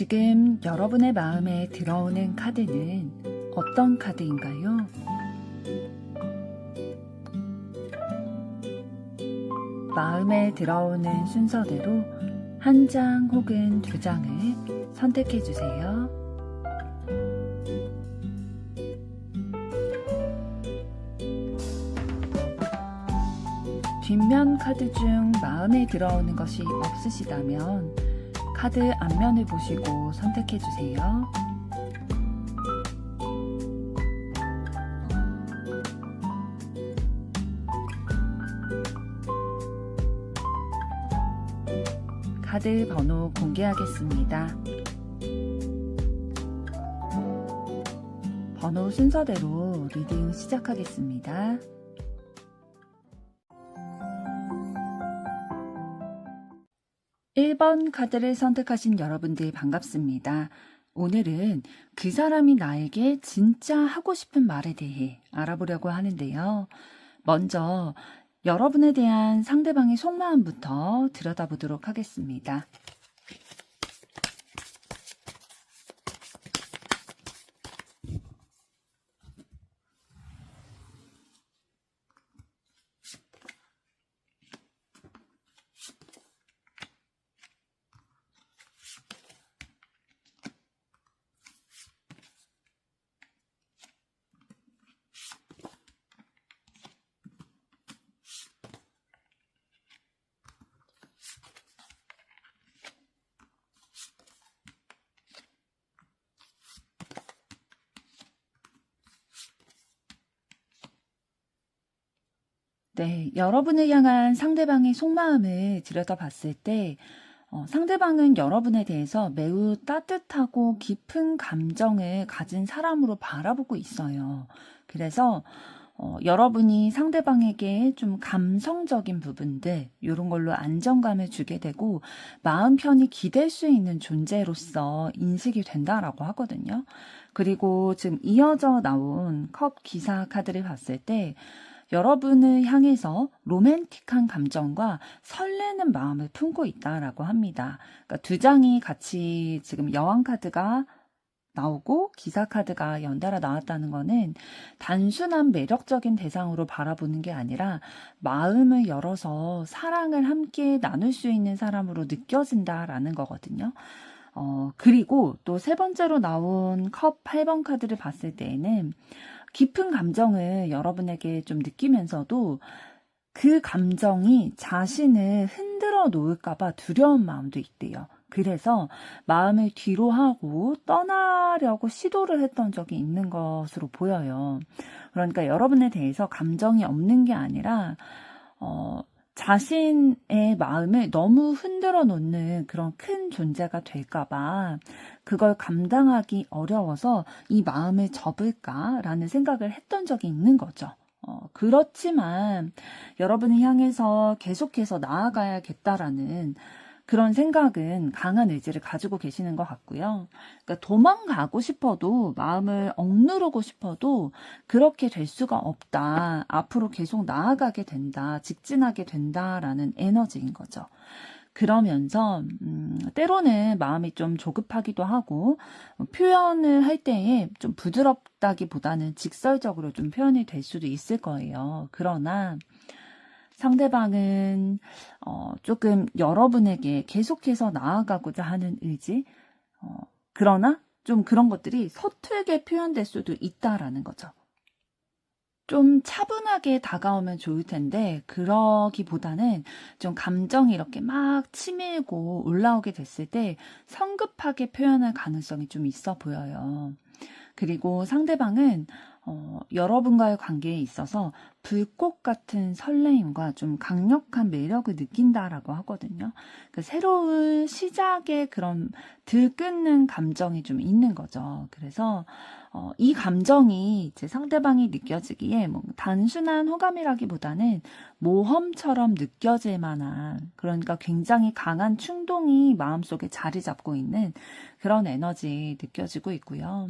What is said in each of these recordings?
지금 여러분의 마음에 들어오는 카드는 어떤 카드인가요? 마음에 들어오는 순서대로 한 장 혹은 두 장을 선택해 주세요. 뒷면 카드 중 마음에 들어오는 것이 없으시다면 카드 앞면을 보시고 선택해 주세요. 카드 번호 공개하겠습니다. 번호 순서대로 리딩 시작하겠습니다. 1번 카드를 선택하신 여러분들 반갑습니다. 오늘은 그 사람이 나에게 진짜 하고 싶은 말에 대해 알아보려고 하는데요. 먼저 여러분에 대한 상대방의 속마음부터 들여다보도록 하겠습니다. 네, 여러분을 향한 상대방의 속마음을 들여다봤을 때 상대방은 여러분에 대해서 매우 따뜻하고 깊은 감정을 가진 사람으로 바라보고 있어요. 그래서 여러분이 상대방에게 좀 감성적인 부분들 이런 걸로 안정감을 주게 되고 마음 편히 기댈 수 있는 존재로서 인식이 된다라고 하거든요. 그리고 지금 이어져 나온 컵 기사 카드를 봤을 때 여러분을 향해서 로맨틱한 감정과 설레는 마음을 품고 있다라고 합니다. 그러니까 두 장이 같이 지금 여왕 카드가 나오고 기사 카드가 연달아 나왔다는 거는 단순한 매력적인 대상으로 바라보는 게 아니라 마음을 열어서 사랑을 함께 나눌 수 있는 사람으로 느껴진다라는 거거든요. 그리고 또 세 번째로 나온 컵 8번 카드를 봤을 때에는 깊은 감정을 여러분에게 좀 느끼면서도 그 감정이 자신을 흔들어 놓을까봐 두려운 마음도 있대요. 그래서 마음을 뒤로 하고 떠나려고 시도를 했던 적이 있는 것으로 보여요. 그러니까 여러분에 대해서 감정이 없는 게 아니라 자신의 마음을 너무 흔들어 놓는 그런 큰 존재가 될까봐 그걸 감당하기 어려워서 이 마음을 접을까라는 생각을 했던 적이 있는 거죠. 그렇지만 여러분을 향해서 계속해서 나아가야겠다라는 그런 생각은 강한 의지를 가지고 계시는 것 같고요. 그러니까 도망가고 싶어도 마음을 억누르고 싶어도 그렇게 될 수가 없다. 앞으로 계속 나아가게 된다. 직진하게 된다라는 에너지인 거죠. 그러면서 때로는 마음이 좀 조급하기도 하고 표현을 할 때에 좀 부드럽다기보다는 직설적으로 좀 표현이 될 수도 있을 거예요. 그러나 상대방은 조금 여러분에게 계속해서 나아가고자 하는 의지, 그러나 좀 그런 것들이 서툴게 표현될 수도 있다라는 거죠. 좀 차분하게 다가오면 좋을 텐데 그러기보다는 좀 감정이 이렇게 막 치밀고 올라오게 됐을 때 성급하게 표현할 가능성이 좀 있어 보여요. 그리고 상대방은 여러분과의 관계에 있어서 불꽃 같은 설레임과 좀 강력한 매력을 느낀다라고 하거든요. 그 새로운 시작의 그런 들끓는 감정이 좀 있는 거죠. 그래서 이 감정이 이제 상대방이 느껴지기에 뭐 단순한 호감이라기보다는 모험처럼 느껴질 만한, 그러니까 굉장히 강한 충동이 마음속에 자리 잡고 있는 그런 에너지 느껴지고 있고요.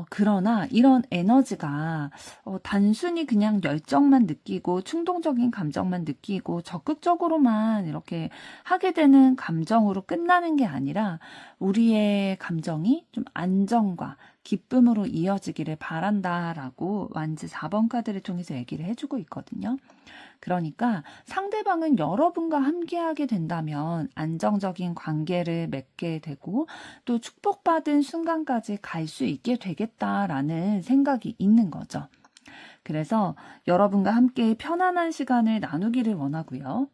그러나 이런 에너지가 단순히 그냥 열정만 느끼고 충동적인 감정만 느끼고 적극적으로만 이렇게 하게 되는 감정으로 끝나는 게 아니라 우리의 감정이 좀 안정과 기쁨으로 이어지기를 바란다라고 완즈 4번 카드를 통해서 얘기를 해주고 있거든요. 그러니까 상대방은 여러분과 함께하게 된다면 안정적인 관계를 맺게 되고 또 축복받은 순간까지 갈 수 있게 되겠다라는 생각이 있는 거죠. 그래서 여러분과 함께 편안한 시간을 나누기를 원하고요.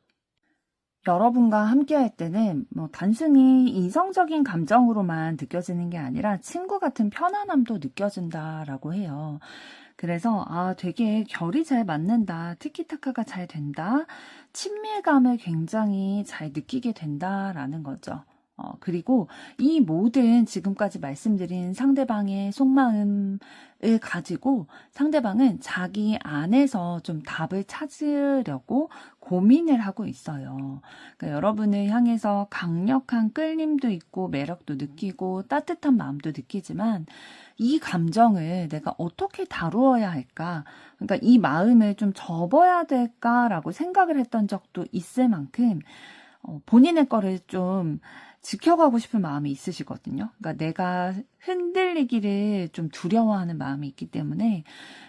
여러분과 함께 할 때는 단순히 이성적인 감정으로만 느껴지는 게 아니라 친구 같은 편안함도 느껴진다라고 해요. 그래서 되게 결이 잘 맞는다, 티키타카가 잘 된다, 친밀감을 굉장히 잘 느끼게 된다라는 거죠. 그리고 이 모든 지금까지 말씀드린 상대방의 속마음을 가지고 상대방은 자기 안에서 좀 답을 찾으려고 고민을 하고 있어요. 그러니까 여러분을 향해서 강력한 끌림도 있고 매력도 느끼고 따뜻한 마음도 느끼지만 이 감정을 내가 어떻게 다루어야 할까? 그러니까 이 마음을 좀 접어야 될까라고 생각을 했던 적도 있을 만큼 본인의 거를 좀 지켜가고 싶은 마음이 있으시거든요. 그러니까 내가 흔들리기를 좀 두려워하는 마음이 있기 때문에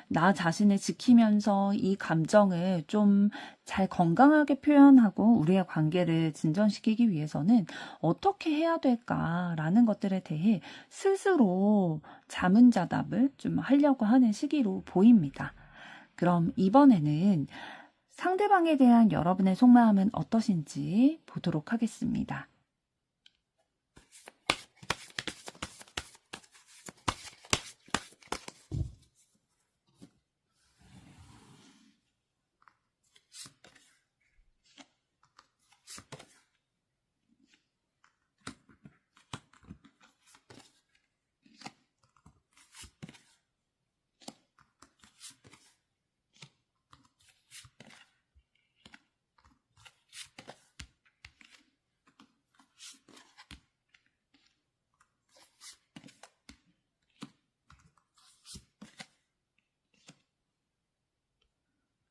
나 자신을 지키면서 이 감정을 좀 잘 건강하게 표현하고 우리의 관계를 진전시키기 위해서는 어떻게 해야 될까라는 것들에 대해 스스로 자문자답을 좀 하려고 하는 시기로 보입니다. 그럼 이번에는 상대방에 대한 여러분의 속마음은 어떠신지 보도록 하겠습니다.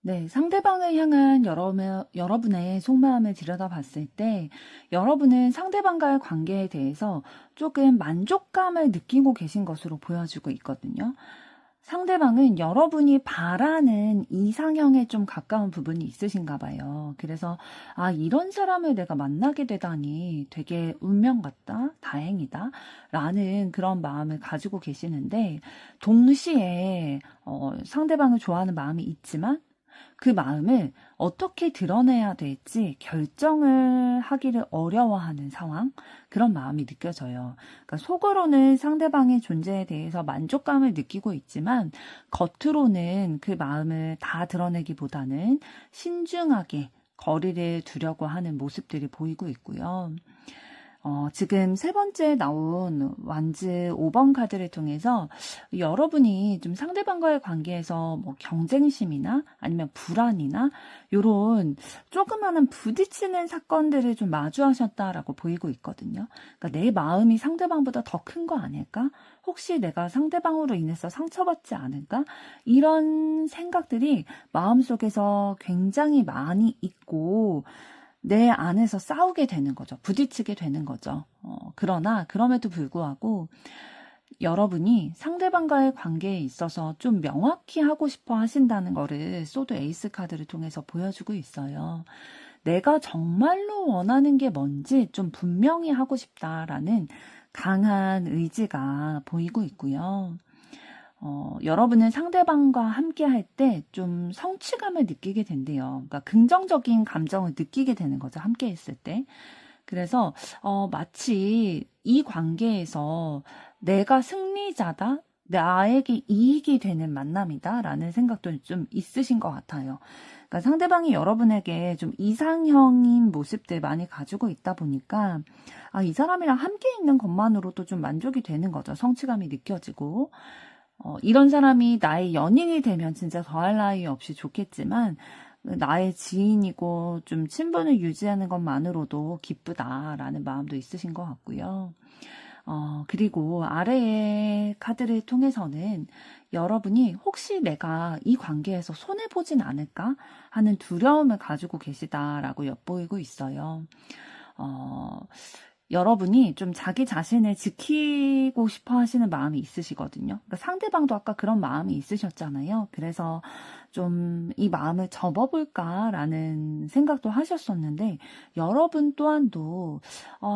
네, 상대방을 향한 여러분의 속마음을 들여다봤을 때 여러분은 상대방과의 관계에 대해서 조금 만족감을 느끼고 계신 것으로 보여지고 있거든요. 상대방은 여러분이 바라는 이상형에 좀 가까운 부분이 있으신가 봐요. 그래서 이런 사람을 내가 만나게 되다니 되게 운명 같다, 다행이다 라는 그런 마음을 가지고 계시는데 동시에 상대방을 좋아하는 마음이 있지만 그 마음을 어떻게 드러내야 될지 결정을 하기를 어려워하는 상황, 그런 마음이 느껴져요. 그러니까 속으로는 상대방의 존재에 대해서 만족감을 느끼고 있지만 겉으로는 그 마음을 다 드러내기보다는 신중하게 거리를 두려고 하는 모습들이 보이고 있고요. 지금 세 번째 나온 완즈 5번 카드를 통해서 여러분이 좀 상대방과의 관계에서 뭐 경쟁심이나 아니면 불안이나 요런 조그마한 부딪히는 사건들을 좀 마주하셨다라고 보이고 있거든요. 그러니까 내 마음이 상대방보다 더 큰 거 아닐까? 혹시 내가 상대방으로 인해서 상처받지 않을까? 이런 생각들이 마음속에서 굉장히 많이 있고 내 안에서 싸우게 되는 거죠. 부딪히게 되는 거죠. 그러나 그럼에도 불구하고 여러분이 상대방과의 관계에 있어서 좀 명확히 하고 싶어 하신다는 거를 소드 에이스 카드를 통해서 보여주고 있어요. 내가 정말로 원하는 게 뭔지 좀 분명히 하고 싶다라는 강한 의지가 보이고 있고요. 여러분은 상대방과 함께 할 때 좀 성취감을 느끼게 된대요. 그러니까 긍정적인 감정을 느끼게 되는 거죠. 함께 했을 때. 그래서 마치 이 관계에서 내가 승리자다, 나에게 이익이 되는 만남이다 라는 생각도 좀 있으신 것 같아요. 그러니까 상대방이 여러분에게 좀 이상형인 모습들 많이 가지고 있다 보니까 이 사람이랑 함께 있는 것만으로도 좀 만족이 되는 거죠. 성취감이 느껴지고. 이런 사람이 나의 연인이 되면 진짜 더할 나위 없이 좋겠지만 나의 지인이고 좀 친분을 유지하는 것만으로도 기쁘다라는 마음도 있으신 것 같고요. 그리고 아래의 카드를 통해서는 여러분이 혹시 내가 이 관계에서 손해보진 않을까 하는 두려움을 가지고 계시다라고 엿보이고 있어요. 어, 여러분이 좀 자기 자신을 지키고 싶어 하시는 마음이 있으시거든요. 그러니까 상대방도 아까 그런 마음이 있으셨잖아요. 그래서 좀 이 마음을 접어볼까라는 생각도 하셨었는데, 여러분 또한도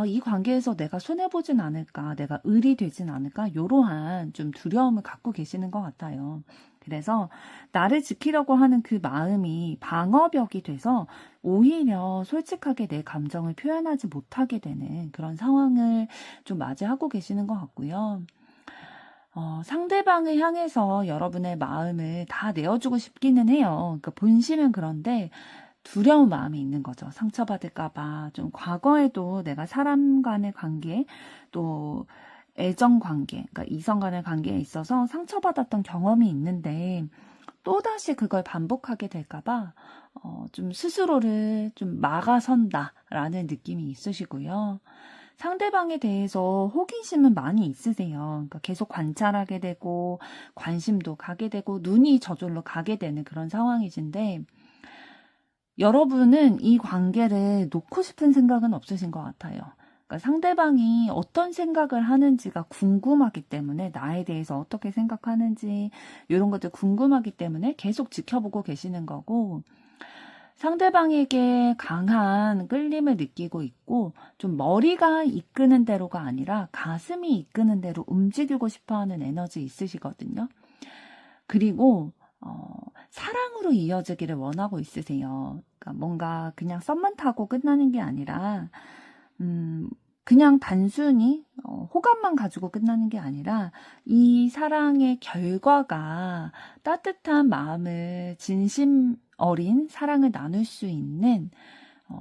이 관계에서 내가 손해보진 않을까, 내가 을이 되진 않을까, 이러한 좀 두려움을 갖고 계시는 것 같아요. 그래서 나를 지키려고 하는 그 마음이 방어벽이 돼서 오히려 솔직하게 내 감정을 표현하지 못하게 되는 그런 상황을 좀 맞이하고 계시는 것 같고요. 상대방을 향해서 여러분의 마음을 다 내어주고 싶기는 해요. 그러니까 본심은 그런데 두려운 마음이 있는 거죠. 상처받을까봐. 좀 과거에도 내가 사람 간의 관계, 또 애정 관계, 그러니까 이성 간의 관계에 있어서 상처받았던 경험이 있는데, 또다시 그걸 반복하게 될까봐, 좀 스스로를 좀 막아선다라는 느낌이 있으시고요. 상대방에 대해서 호기심은 많이 있으세요. 그러니까 계속 관찰하게 되고, 관심도 가게 되고, 눈이 저절로 가게 되는 그런 상황이신데, 여러분은 이 관계를 놓고 싶은 생각은 없으신 것 같아요. 그러니까 상대방이 어떤 생각을 하는지가 궁금하기 때문에, 나에 대해서 어떻게 생각하는지 이런 것들 궁금하기 때문에 계속 지켜보고 계시는 거고, 상대방에게 강한 끌림을 느끼고 있고, 좀 머리가 이끄는 대로가 아니라 가슴이 이끄는 대로 움직이고 싶어하는 에너지 있으시거든요. 그리고 사랑으로 이어지기를 원하고 있으세요. 그러니까 뭔가 그냥 썸만 타고 끝나는 게 아니라, 그냥 단순히 호감만 가지고 끝나는 게 아니라, 이 사랑의 결과가 따뜻한 마음을, 진심 어린 사랑을 나눌 수 있는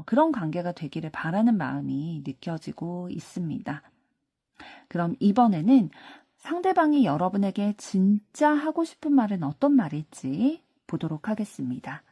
그런 관계가 되기를 바라는 마음이 느껴지고 있습니다. 그럼 이번에는 상대방이 여러분에게 진짜 하고 싶은 말은 어떤 말일지 보도록 하겠습니다.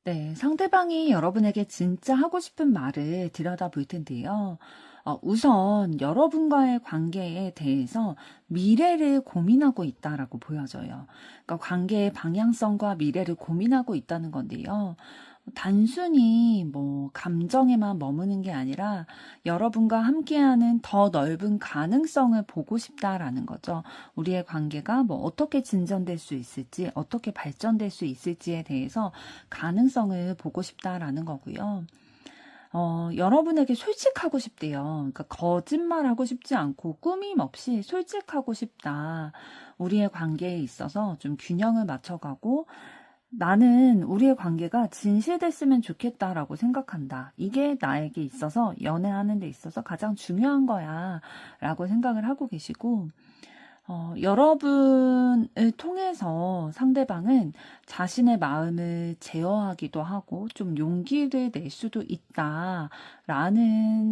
네, 상대방이 여러분에게 진짜 하고 싶은 말을 들여다볼 텐데요. 우선 여러분과의 관계에 대해서 미래를 고민하고 있다라고 보여져요. 그러니까 관계의 방향성과 미래를 고민하고 있다는 건데요. 단순히 뭐 감정에만 머무는 게 아니라 여러분과 함께하는 더 넓은 가능성을 보고 싶다라는 거죠. 우리의 관계가 뭐 어떻게 진전될 수 있을지, 어떻게 발전될 수 있을지에 대해서 가능성을 보고 싶다라는 거고요. 여러분에게 솔직하고 싶대요. 그러니까 거짓말하고 싶지 않고 꾸밈 없이 솔직하고 싶다. 우리의 관계에 있어서 좀 균형을 맞춰가고, 나는 우리의 관계가 진실됐으면 좋겠다라고 생각한다. 이게 나에게 있어서, 연애하는 데 있어서 가장 중요한 거야 라고 생각을 하고 계시고, 여러분을 통해서 상대방은 자신의 마음을 제어하기도 하고 좀 용기를 낼 수도 있다라는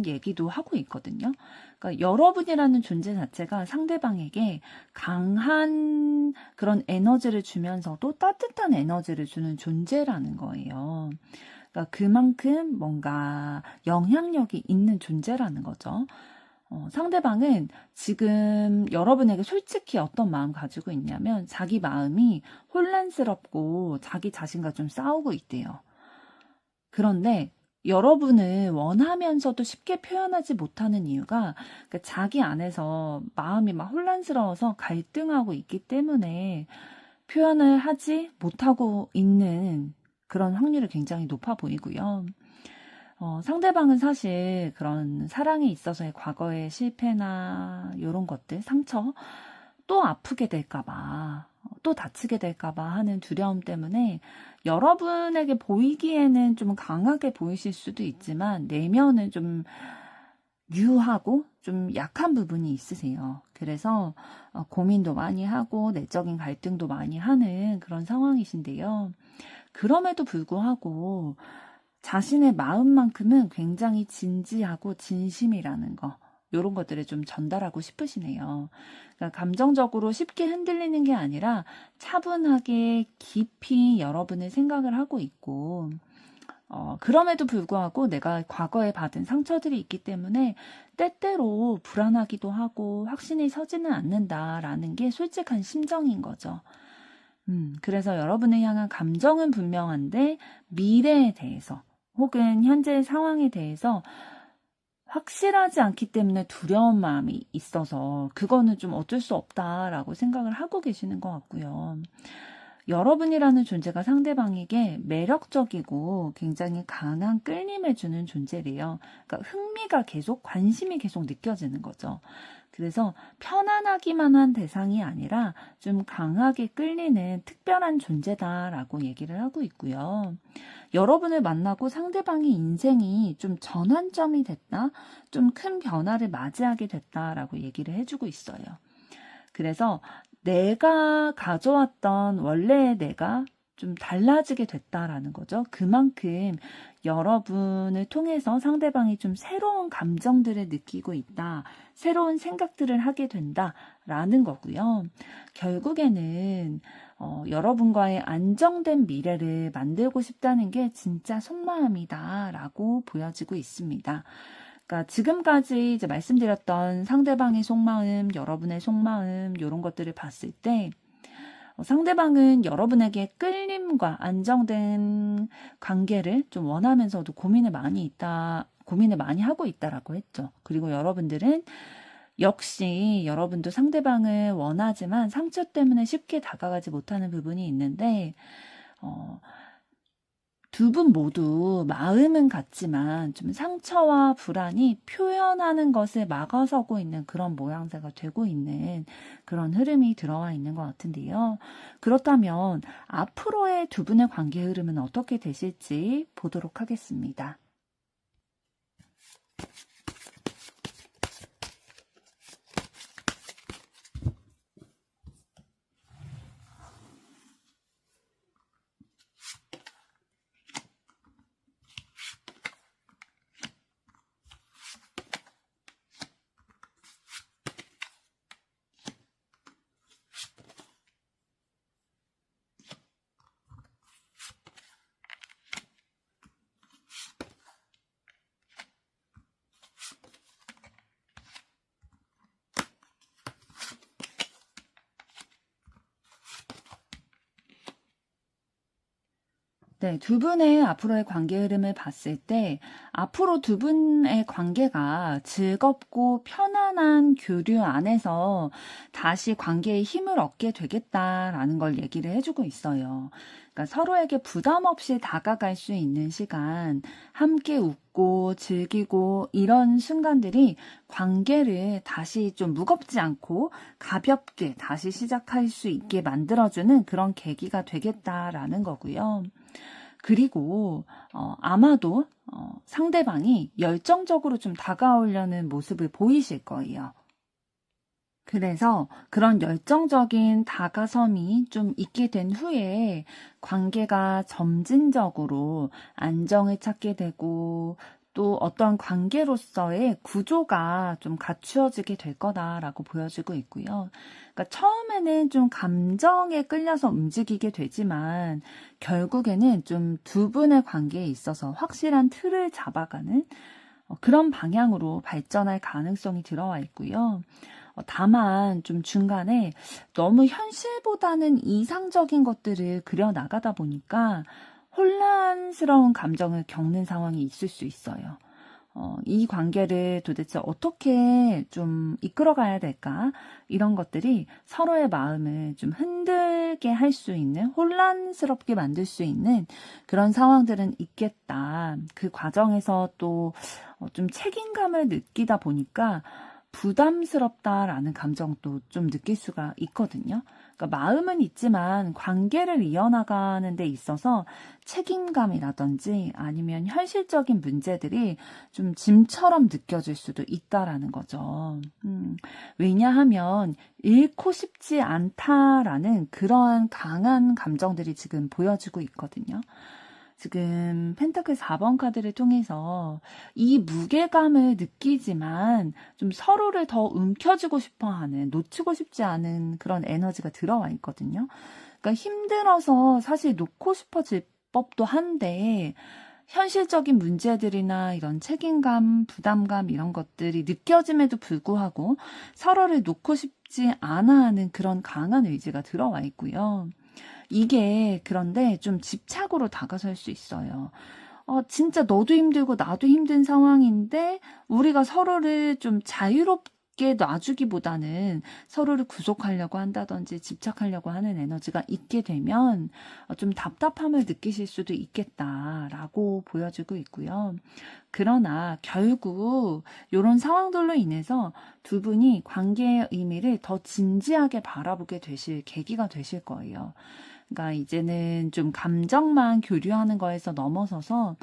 얘기도 하고 있거든요. 그러니까 여러분이라는 존재 자체가 상대방에게 강한 그런 에너지를 주면서도 따뜻한 에너지를 주는 존재라는 거예요. 그러니까 그만큼 뭔가 영향력이 있는 존재라는 거죠. 상대방은 지금 여러분에게 솔직히 어떤 마음 가지고 있냐면, 자기 마음이 혼란스럽고 자기 자신과 좀 싸우고 있대요. 그런데 여러분을 원하면서도 쉽게 표현하지 못하는 이유가, 그러니까 자기 안에서 마음이 막 혼란스러워서 갈등하고 있기 때문에 표현을 하지 못하고 있는 그런 확률이 굉장히 높아 보이고요. 상대방은 사실 그런 사랑에 있어서의 과거의 실패나 이런 것들, 상처 또 아프게 될까봐, 또 다치게 될까봐 하는 두려움 때문에 여러분에게 보이기에는 좀 강하게 보이실 수도 있지만 내면은 좀 유하고 좀 약한 부분이 있으세요. 그래서 고민도 많이 하고 내적인 갈등도 많이 하는 그런 상황이신데요. 그럼에도 불구하고 자신의 마음만큼은 굉장히 진지하고 진심이라는 거, 요런 것들을 좀 전달하고 싶으시네요. 그러니까 감정적으로 쉽게 흔들리는 게 아니라 차분하게 깊이 여러분의 생각을 하고 있고, 그럼에도 불구하고 내가 과거에 받은 상처들이 있기 때문에 때때로 불안하기도 하고 확신이 서지는 않는다라는 게 솔직한 심정인 거죠. 그래서 여러분을 향한 감정은 분명한데 미래에 대해서 혹은 현재의 상황에 대해서 확실하지 않기 때문에 두려운 마음이 있어서 그거는 좀 어쩔 수 없다라고 생각을 하고 계시는 것 같고요. 여러분이라는 존재가 상대방에게 매력적이고 굉장히 강한 끌림을 주는 존재래요. 그러니까 흥미가 계속, 관심이 계속 느껴지는 거죠. 그래서 편안하기만 한 대상이 아니라 좀 강하게 끌리는 특별한 존재다라고 얘기를 하고 있고요. 여러분을 만나고 상대방의 인생이 좀 전환점이 됐다, 좀 큰 변화를 맞이하게 됐다라고 얘기를 해주고 있어요. 그래서 내가 가져왔던 원래의 내가 좀 달라지게 됐다라는 거죠. 그만큼 여러분을 통해서 상대방이 좀 새로운 감정들을 느끼고 있다, 새로운 생각들을 하게 된다라는 거고요. 결국에는 여러분과의 안정된 미래를 만들고 싶다는 게 진짜 속마음이다라고 보여지고 있습니다. 그러니까 지금까지 이제 말씀드렸던 상대방의 속마음, 여러분의 속마음, 이런 것들을 봤을 때 상대방은 여러분에게 끌림과 안정된 관계를 좀 원하면서도 고민을 많이 하고 있다라고 했죠. 그리고 여러분들은 역시 여러분도 상대방을 원하지만 상처 때문에 쉽게 다가가지 못하는 부분이 있는데, 두 분 모두 마음은 같지만 좀 상처와 불안이 표현하는 것을 막아서고 있는 그런 모양새가 되고 있는 그런 흐름이 들어와 있는 것 같은데요. 그렇다면 앞으로의 두 분의 관계 흐름은 어떻게 되실지 보도록 하겠습니다. 네, 두 분의 앞으로의 관계 흐름을 봤을 때 앞으로 두 분의 관계가 즐겁고 편안한 교류 안에서 다시 관계에 힘을 얻게 되겠다라는 걸 얘기를 해주고 있어요. 그러니까 서로에게 부담 없이 다가갈 수 있는 시간, 함께 웃고 즐기고 이런 순간들이 관계를 다시 좀 무겁지 않고 가볍게 다시 시작할 수 있게 만들어주는 그런 계기가 되겠다라는 거고요. 그리고 아마도 상대방이 열정적으로 좀 다가오려는 모습을 보이실 거예요. 그래서 그런 열정적인 다가섬이 좀 있게 된 후에 관계가 점진적으로 안정을 찾게 되고 또 어떤 관계로서의 구조가 좀 갖추어지게 될 거다라고 보여지고 있고요. 그러니까 처음에는 좀 감정에 끌려서 움직이게 되지만 결국에는 좀 두 분의 관계에 있어서 확실한 틀을 잡아가는 그런 방향으로 발전할 가능성이 들어와 있고요. 다만 좀 중간에 너무 현실보다는 이상적인 것들을 그려나가다 보니까 혼란스러운 감정을 겪는 상황이 있을 수 있어요. 이 관계를 도대체 어떻게 좀 이끌어가야 될까? 이런 것들이 서로의 마음을 좀 흔들게 할 수 있는, 혼란스럽게 만들 수 있는 그런 상황들은 있겠다. 그 과정에서 또 좀 책임감을 느끼다 보니까 부담스럽다라는 감정도 좀 느낄 수가 있거든요. 그러니까 마음은 있지만 관계를 이어나가는 데 있어서 책임감이라든지 아니면 현실적인 문제들이 좀 짐처럼 느껴질 수도 있다라는 거죠. 왜냐하면 잃고 싶지 않다라는 그러한 강한 감정들이 지금 보여지고 있거든요. 지금 펜타클 4번 카드를 통해서 이 무게감을 느끼지만 좀 서로를 더 움켜쥐고 싶어 하는, 놓치고 싶지 않은 그런 에너지가 들어와 있거든요. 그러니까 힘들어서 사실 놓고 싶어질 법도 한데, 현실적인 문제들이나 이런 책임감, 부담감 이런 것들이 느껴짐에도 불구하고 서로를 놓고 싶지 않아 하는 그런 강한 의지가 들어와 있고요. 이게 그런데 좀 집착으로 다가설 수 있어요. 진짜 너도 힘들고 나도 힘든 상황인데 우리가 서로를 좀 자유롭게 놔주기보다는 서로를 구속하려고 한다든지 집착하려고 하는 에너지가 있게 되면 좀 답답함을 느끼실 수도 있겠다라고 보여지고 있고요. 그러나 결국 이런 상황들로 인해서 두 분이 관계의 의미를 더 진지하게 바라보게 되실 계기가 되실 거예요. 그러니까 이제는 좀 감정만 교류하는 거에서 넘어서서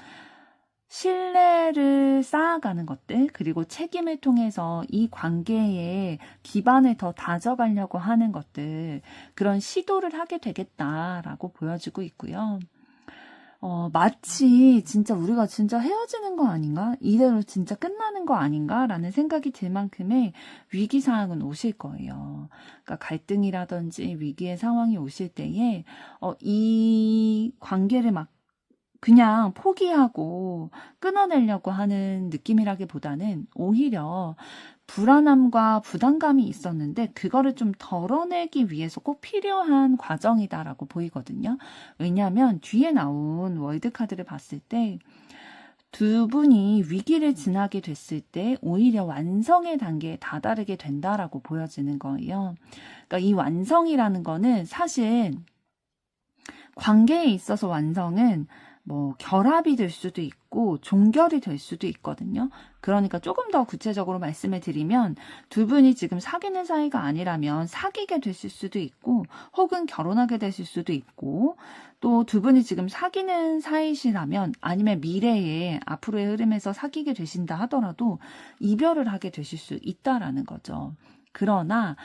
신뢰를 쌓아가는 것들, 그리고 책임을 통해서 이 관계의 기반을 더 다져가려고 하는 것들, 그런 시도를 하게 되겠다라고 보여지고 있고요. 마치 진짜 우리가 진짜 헤어지는 거 아닌가? 이대로 진짜 끝나는 거 아닌가? 라는 생각이 들 만큼의 위기 상황은 오실 거예요. 그러니까 갈등이라든지 위기의 상황이 오실 때에 이 관계를 막 그냥 포기하고 끊어내려고 하는 느낌이라기보다는 오히려 불안함과 부담감이 있었는데 그거를 좀 덜어내기 위해서 꼭 필요한 과정이다라고 보이거든요. 왜냐하면 뒤에 나온 월드카드를 봤을 때 두 분이 위기를 지나게 됐을 때 오히려 완성의 단계에 다다르게 된다라고 보여지는 거예요. 그러니까 이 완성이라는 거는 사실 관계에 있어서 완성은 뭐 결합이 될 수도 있고 종결이 될 수도 있거든요. 그러니까 조금 더 구체적으로 말씀을 드리면 두 분이 지금 사귀는 사이가 아니라면 사귀게 되실 수도 있고 혹은 결혼하게 되실 수도 있고 또 두 분이 지금 사귀는 사이시라면 아니면 미래에 앞으로의 흐름에서 사귀게 되신다 하더라도 이별을 하게 되실 수 있다라는 거죠. 그러나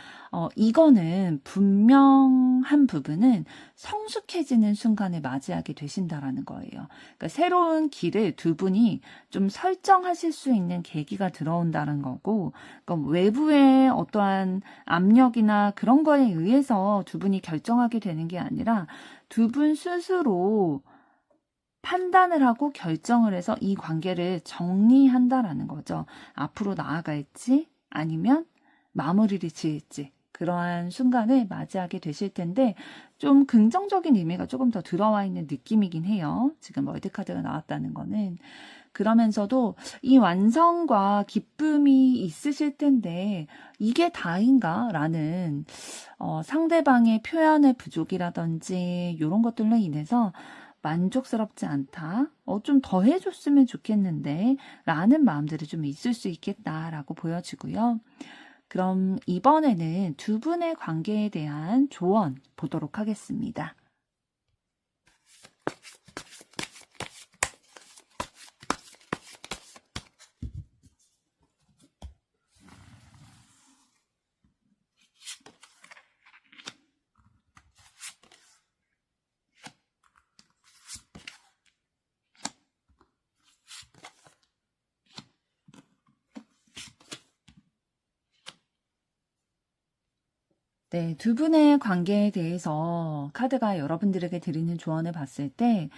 이거는 분명한 부분은 성숙해지는 순간을 맞이하게 되신다라는 거예요. 그러니까 새로운 길을 두 분이 좀 설정하실 수 있는 계기가 들어온다는 거고, 그러니까 외부의 어떠한 압력이나 그런 거에 의해서 두 분이 결정하게 되는 게 아니라 두 분 스스로 판단을 하고 결정을 해서 이 관계를 정리한다라는 거죠. 앞으로 나아갈지 아니면 마무리를 지을지 그러한 순간을 맞이하게 되실 텐데 좀 긍정적인 의미가 조금 더 들어와 있는 느낌이긴 해요. 지금 월드카드가 나왔다는 거는. 그러면서도 이 완성과 기쁨이 있으실 텐데 이게 다인가? 라는 상대방의 표현의 부족이라든지 이런 것들로 인해서 만족스럽지 않다. 좀 더 해줬으면 좋겠는데 라는 마음들이 좀 있을 수 있겠다라고 보여지고요. 그럼 이번에는 두 분의 관계에 대한 조언 보도록 하겠습니다. 네, 두 분의 관계에 대해서 카드가 여러분들에게 드리는 조언을 봤을 때,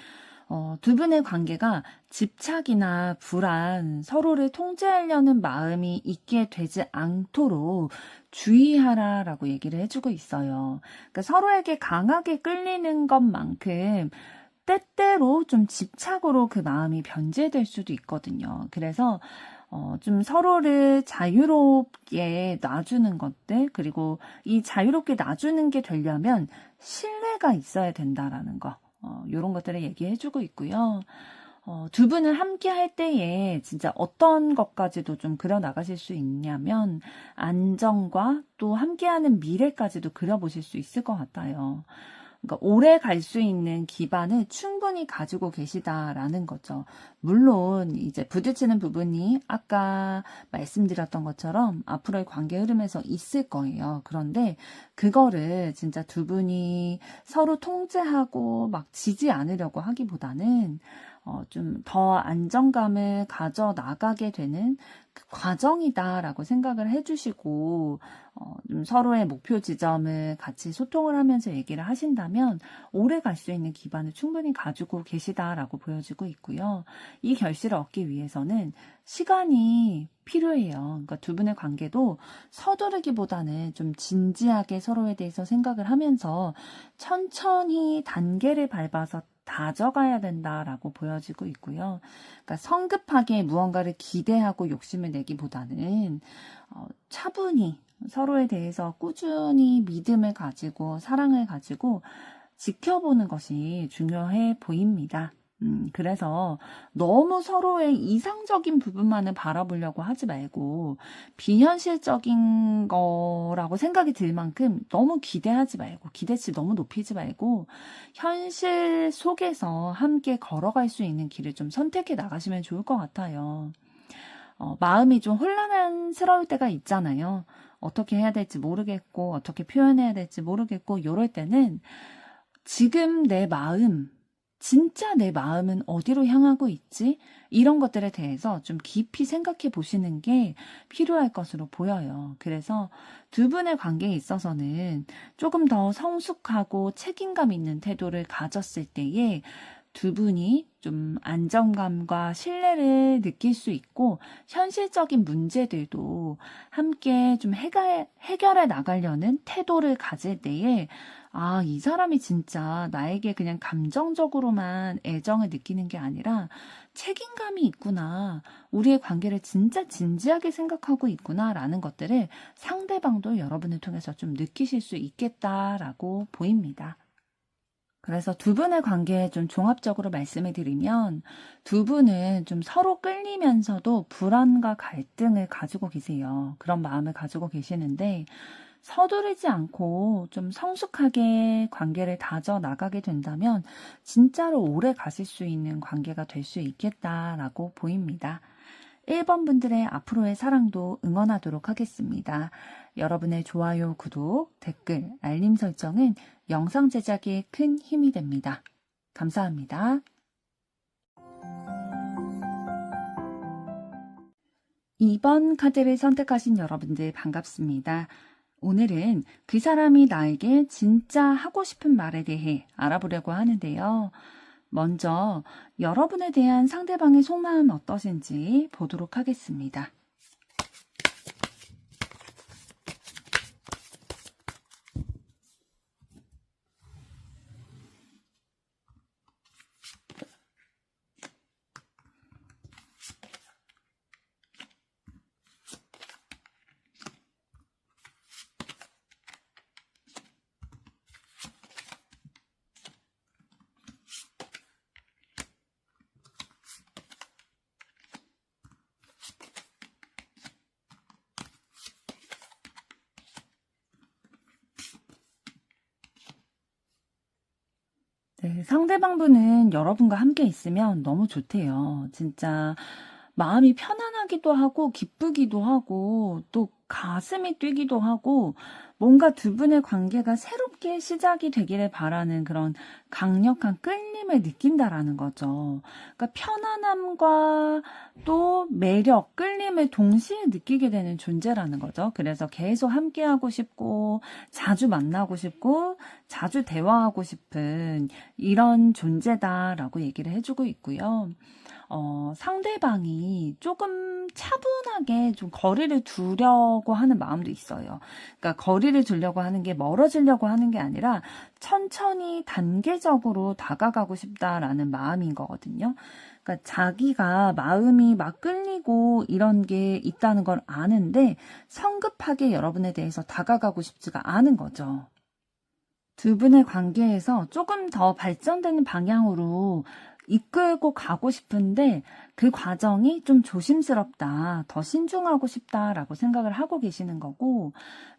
두 분의 관계가 집착이나 불안, 서로를 통제하려는 마음이 있게 되지 않도록 주의하라라고 얘기를 해주고 있어요. 그러니까 서로에게 강하게 끌리는 것만큼 때때로 좀 집착으로 그 마음이 변질될 수도 있거든요. 그래서 좀 서로를 자유롭게 놔주는 것들, 그리고 이 자유롭게 놔주는 게 되려면 신뢰가 있어야 된다라는 거, 이런 것들을 얘기해주고 있고요. 두 분을 함께 할 때에 진짜 어떤 것까지도 좀 그려 나가실 수 있냐면 안정과 또 함께하는 미래까지도 그려보실 수 있을 것 같아요. 그러니까 오래 갈 수 있는 기반을 충분히 가지고 계시다라는 거죠. 물론 이제 부딪히는 부분이 아까 말씀드렸던 것처럼 앞으로의 관계 흐름에서 있을 거예요. 그런데 그거를 진짜 두 분이 서로 통제하고 막 지지 않으려고 하기보다는 좀 더 안정감을 가져 나가게 되는 그 과정이다라고 생각을 해주시고 좀 서로의 목표 지점을 같이 소통을 하면서 얘기를 하신다면 오래 갈 수 있는 기반을 충분히 가지고 계시다라고 보여지고 있고요. 이 결실을 얻기 위해서는 시간이 필요해요. 그러니까 두 분의 관계도 서두르기보다는 좀 진지하게 서로에 대해서 생각을 하면서 천천히 단계를 밟아서 다져가야 된다라고 보여지고 있고요. 그러니까 성급하게 무언가를 기대하고 욕심을 내기보다는 차분히 서로에 대해서 꾸준히 믿음을 가지고 사랑을 가지고 지켜보는 것이 중요해 보입니다. 그래서 너무 서로의 이상적인 부분만을 바라보려고 하지 말고 비현실적인 거라고 생각이 들 만큼 너무 기대하지 말고 기대치 너무 높이지 말고 현실 속에서 함께 걸어갈 수 있는 길을 좀 선택해 나가시면 좋을 것 같아요. 마음이 좀 혼란스러울 때가 있잖아요. 어떻게 해야 될지 모르겠고 어떻게 표현해야 될지 모르겠고 이럴 때는 지금 내 마음 진짜 내 마음은 어디로 향하고 있지? 이런 것들에 대해서 좀 깊이 생각해 보시는 게 필요할 것으로 보여요. 그래서 두 분의 관계에 있어서는 조금 더 성숙하고 책임감 있는 태도를 가졌을 때에 두 분이 좀 안정감과 신뢰를 느낄 수 있고 현실적인 문제들도 함께 좀 해결해 나가려는 태도를 가질 때에 이 사람이 진짜 나에게 그냥 감정적으로만 애정을 느끼는 게 아니라 책임감이 있구나. 우리의 관계를 진짜 진지하게 생각하고 있구나. 라는 것들을 상대방도 여러분을 통해서 좀 느끼실 수 있겠다라고 보입니다. 그래서 두 분의 관계에 좀 종합적으로 말씀을 드리면 두 분은 좀 서로 끌리면서도 불안과 갈등을 가지고 계세요. 그런 마음을 가지고 계시는데 서두르지 않고 좀 성숙하게 관계를 다져 나가게 된다면 진짜로 오래 가실 수 있는 관계가 될 수 있겠다라고 보입니다. 1번 분들의 앞으로의 사랑도 응원하도록 하겠습니다. 여러분의 좋아요, 구독, 댓글, 알림 설정은 영상 제작에 큰 힘이 됩니다. 감사합니다. 2번 카드를 선택하신 여러분들 반갑습니다. 오늘은 그 사람이 나에게 진짜 하고 싶은 말에 대해 알아보려고 하는데요. 먼저 여러분에 대한 상대방의 속마음 어떠신지 보도록 하겠습니다. 네, 상대방분은 여러분과 함께 있으면 너무 좋대요. 진짜 마음이 편안하기도 하고 기쁘기도 하고 또 가슴이 뛰기도 하고 뭔가 두 분의 관계가 새롭게 시작이 되기를 바라는 그런 강력한 끌림을 느낀다라는 거죠. 그러니까 편안함과 또 매력, 끌림을 동시에 느끼게 되는 존재라는 거죠. 그래서 계속 함께하고 싶고 자주 만나고 싶고 자주 대화하고 싶은 이런 존재다라고 얘기를 해주고 있고요. 상대방이 조금 차분하게 좀 거리를 두려고 하는 마음도 있어요. 그러니까 거리를 두려고 하는 게 멀어지려고 하는 게 아니라 천천히 단계적으로 다가가고 싶다라는 마음인 거거든요. 그러니까 자기가 마음이 막 끌리고 이런 게 있다는 걸 아는데 성급하게 여러분에 대해서 다가가고 싶지가 않은 거죠. 두 분의 관계에서 조금 더 발전되는 방향으로 이끌고 가고 싶은데 그 과정이 좀 조심스럽다, 더 신중하고 싶다라고 생각을 하고 계시는 거고,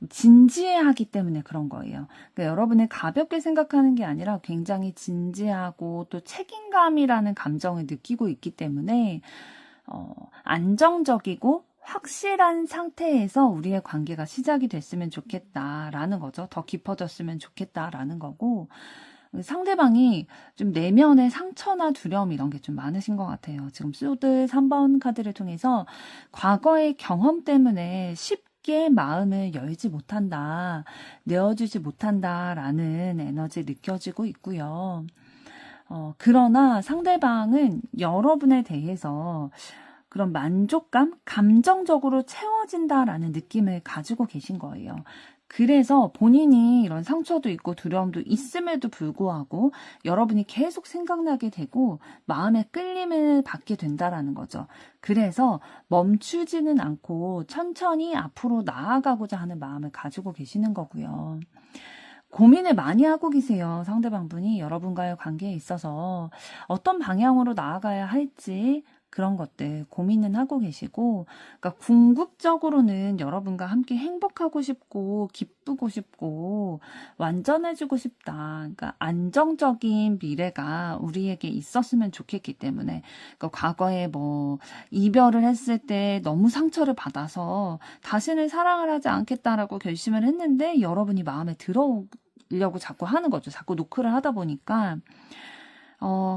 진지하기 때문에 그런 거예요. 그러니까 여러분이 가볍게 생각하는 게 아니라 굉장히 진지하고 또 책임감이라는 감정을 느끼고 있기 때문에 안정적이고 확실한 상태에서 우리의 관계가 시작이 됐으면 좋겠다라는 거죠. 더 깊어졌으면 좋겠다라는 거고, 상대방이 좀 내면의 상처나 두려움 이런 게 좀 많으신 것 같아요. 지금 소드 3번 카드를 통해서 과거의 경험 때문에 쉽게 마음을 열지 못한다, 내어주지 못한다라는 에너지 느껴지고 있고요. 그러나 상대방은 여러분에 대해서 그런 만족감, 감정적으로 채워진다라는 느낌을 가지고 계신 거예요. 그래서 본인이 이런 상처도 있고 두려움도 있음에도 불구하고 여러분이 계속 생각나게 되고 마음의 끌림을 받게 된다라는 거죠. 그래서 멈추지는 않고 천천히 앞으로 나아가고자 하는 마음을 가지고 계시는 거고요. 고민을 많이 하고 계세요. 상대방분이 여러분과의 관계에 있어서 어떤 방향으로 나아가야 할지 그런 것들 고민은 하고 계시고, 그러니까 궁극적으로는 여러분과 함께 행복하고 싶고 기쁘고 싶고 완전해지고 싶다. 그러니까 안정적인 미래가 우리에게 있었으면 좋겠기 때문에, 그러니까 과거에 뭐 이별을 했을 때 너무 상처를 받아서 다시는 사랑을 하지 않겠다라고 결심을 했는데 여러분이 마음에 들어오려고 자꾸 하는 거죠. 자꾸 노크를 하다 보니까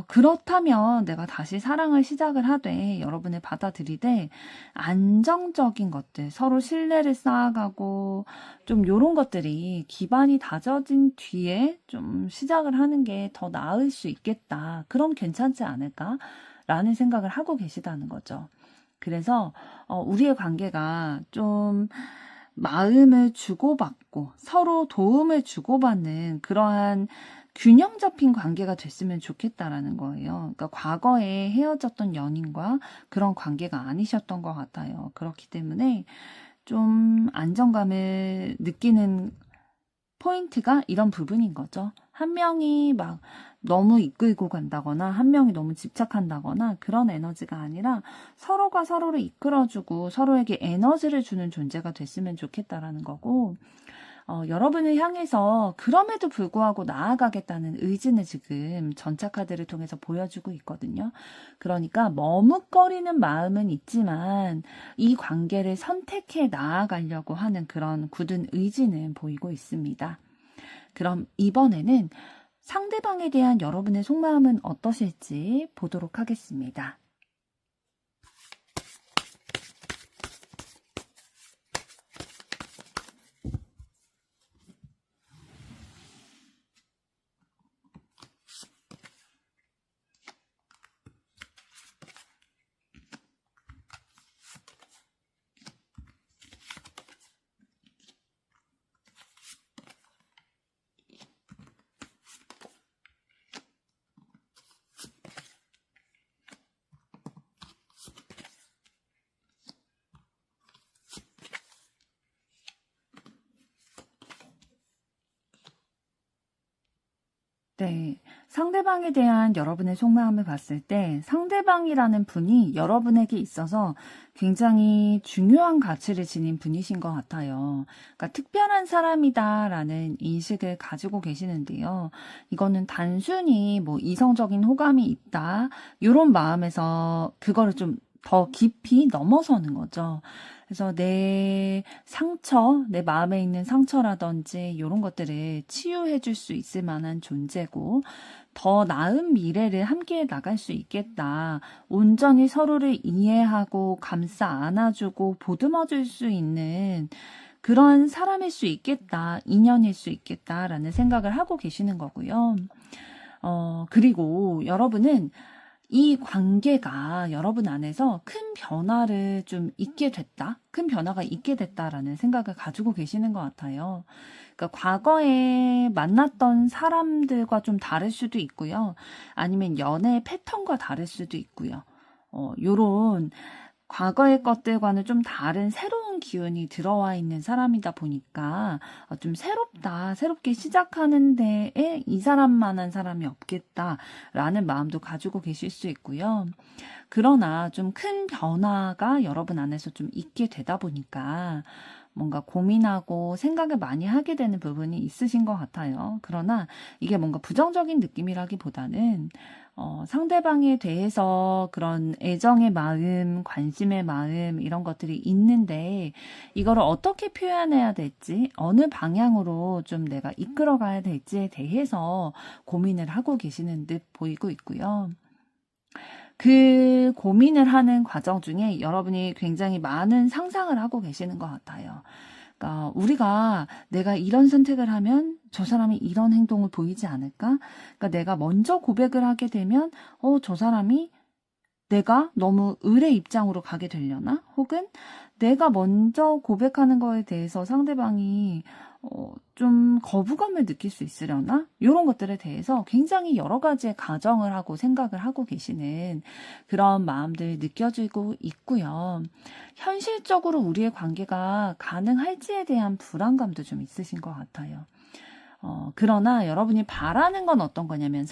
그렇다면 내가 다시 사랑을 시작을 하되 여러분을 받아들이되 안정적인 것들, 서로 신뢰를 쌓아가고 좀 요런 것들이 기반이 다져진 뒤에 좀 시작을 하는 게 더 나을 수 있겠다. 그럼 괜찮지 않을까? 라는 생각을 하고 계시다는 거죠. 그래서 우리의 관계가 좀 마음을 주고받고 서로 도움을 주고받는 그러한 균형 잡힌 관계가 됐으면 좋겠다라는 거예요. 그러니까 과거에 헤어졌던 연인과 그런 관계가 아니셨던 것 같아요. 그렇기 때문에 좀 안정감을 느끼는 포인트가 이런 부분인 거죠. 한 명이 막 너무 이끌고 간다거나 한 명이 너무 집착한다거나 그런 에너지가 아니라 서로가 서로를 이끌어주고 서로에게 에너지를 주는 존재가 됐으면 좋겠다라는 거고, 여러분을 향해서 그럼에도 불구하고 나아가겠다는 의지는 지금 전차 카드를 통해서 보여주고 있거든요. 그러니까 머뭇거리는 마음은 있지만 이 관계를 선택해 나아가려고 하는 그런 굳은 의지는 보이고 있습니다. 그럼 이번에는 상대방에 대한 여러분의 속마음은 어떠실지 보도록 하겠습니다. 네, 상대방에 대한 여러분의 속마음을 봤을 때 상대방이라는 분이 여러분에게 있어서 굉장히 중요한 가치를 지닌 분이신 것 같아요. 그러니까 특별한 사람이다라는 인식을 가지고 계시는데요. 이거는 단순히 뭐 이성적인 호감이 있다, 이런 마음에서 그거를 좀 더 깊이 넘어서는 거죠. 그래서 내 상처, 내 마음에 있는 상처라든지 이런 것들을 치유해 줄 수 있을 만한 존재고, 더 나은 미래를 함께 나갈 수 있겠다. 온전히 서로를 이해하고 감싸 안아주고 보듬어 줄 수 있는 그런 사람일 수 있겠다. 인연일 수 있겠다라는 생각을 하고 계시는 거고요. 그리고 여러분은 이 관계가 여러분 안에서 큰 변화를 좀 있게 됐다, 큰 변화가 있게 됐다라는 생각을 가지고 계시는 것 같아요. 그러니까 과거에 만났던 사람들과 좀 다를 수도 있고요. 아니면 연애 패턴과 다를 수도 있고요. 요런 과거의 것들과는 좀 다른 새로운 기운이 들어와 있는 사람이다 보니까 좀 새롭다, 새롭게 시작하는 데에 이 사람만한 사람이 없겠다라는 마음도 가지고 계실 수 있고요. 그러나 좀 큰 변화가 여러분 안에서 좀 있게 되다 보니까 뭔가 고민하고 생각을 많이 하게 되는 부분이 있으신 것 같아요. 그러나 이게 뭔가 부정적인 느낌이라기보다는 상대방에 대해서 그런 애정의 마음, 관심의 마음 이런 것들이 있는데 이거를 어떻게 표현해야 될지, 어느 방향으로 좀 내가 이끌어가야 될지에 대해서 고민을 하고 계시는 듯 보이고 있고요. 그 고민을 하는 과정 중에 여러분이 굉장히 많은 상상을 하고 계시는 것 같아요. 그러니까 우리가 내가 이런 선택을 하면 저 사람이 이런 행동을 보이지 않을까? 그러니까 내가 먼저 고백을 하게 되면 저 사람이 내가 너무 을의 입장으로 가게 되려나? 혹은 내가 먼저 고백하는 거에 대해서 상대방이 좀 거부감을 느낄 수 있으려나? 이런 것들에 대해서 굉장히 여러 가지의 가정을 하고 생각을 하고 계시는 그런 마음들 느껴지고 있고요. 현실적으로 우리의 관계가 가능할지에 대한 불안감도 좀 있으신 것 같아요. 그러나 여러분이 바라는 건 어떤 거냐면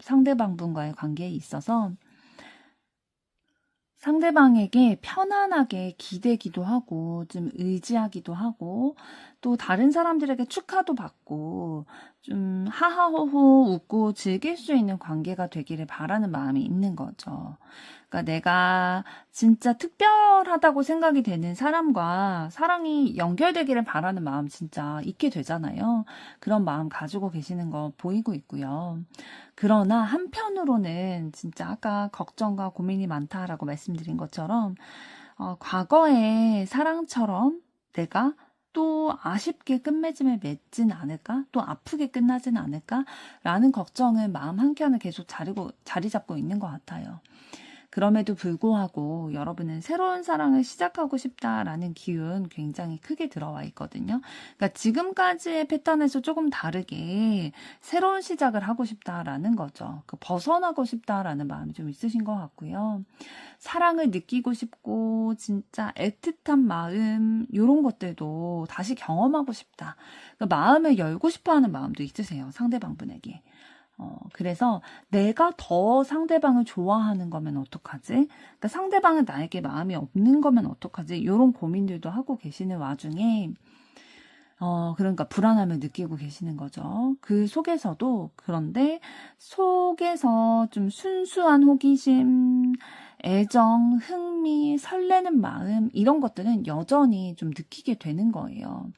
상대방분과의 관계에 있어서 상대방에게 편안하게 기대기도 하고 좀 의지하기도 하고 또 다른 사람들에게 축하도 받고 좀 하하호호 웃고 즐길 수 있는 관계가 되기를 바라는 마음이 있는 거죠. 그러니까 내가 진짜 특별하다고 생각이 되는 사람과 사랑이 연결되기를 바라는 마음 진짜 있게 되잖아요. 그런 마음 가지고 계시는 거 보이고 있고요. 그러나 한편으로는 진짜 아까 걱정과 고민이 많다라고 말씀드린 것처럼 과거의 사랑처럼 내가 또 아쉽게 끝맺음을 맺진 않을까? 또 아프게 끝나진 않을까? 라는 걱정을 마음 한켠에 계속 자리 잡고 있는 것 같아요. 그럼에도 불구하고 여러분은 새로운 사랑을 시작하고 싶다라는 기운 굉장히 크게 들어와 있거든요. 그러니까 지금까지의 패턴에서 조금 다르게 새로운 시작을 하고 싶다라는 거죠. 벗어나고 싶다라는 마음이 좀 있으신 것 같고요. 사랑을 느끼고 싶고 진짜 애틋한 마음 이런 것들도 다시 경험하고 싶다. 그러니까 마음을 열고 싶어하는 마음도 있으세요. 상대방분에게. 그래서 내가 더 상대방을 좋아하는 거면 어떡하지? 그러니까 상대방은 나에게 마음이 없는 거면 어떡하지? 이런 고민들도 하고 계시는 와중에 그러니까 불안함을 느끼고 계시는 거죠. 그 속에서도 그런데 속에서 좀 순수한 호기심, 애정, 흥미, 설레는 마음 이런 것들은 여전히 좀 느끼게 되는 거예요.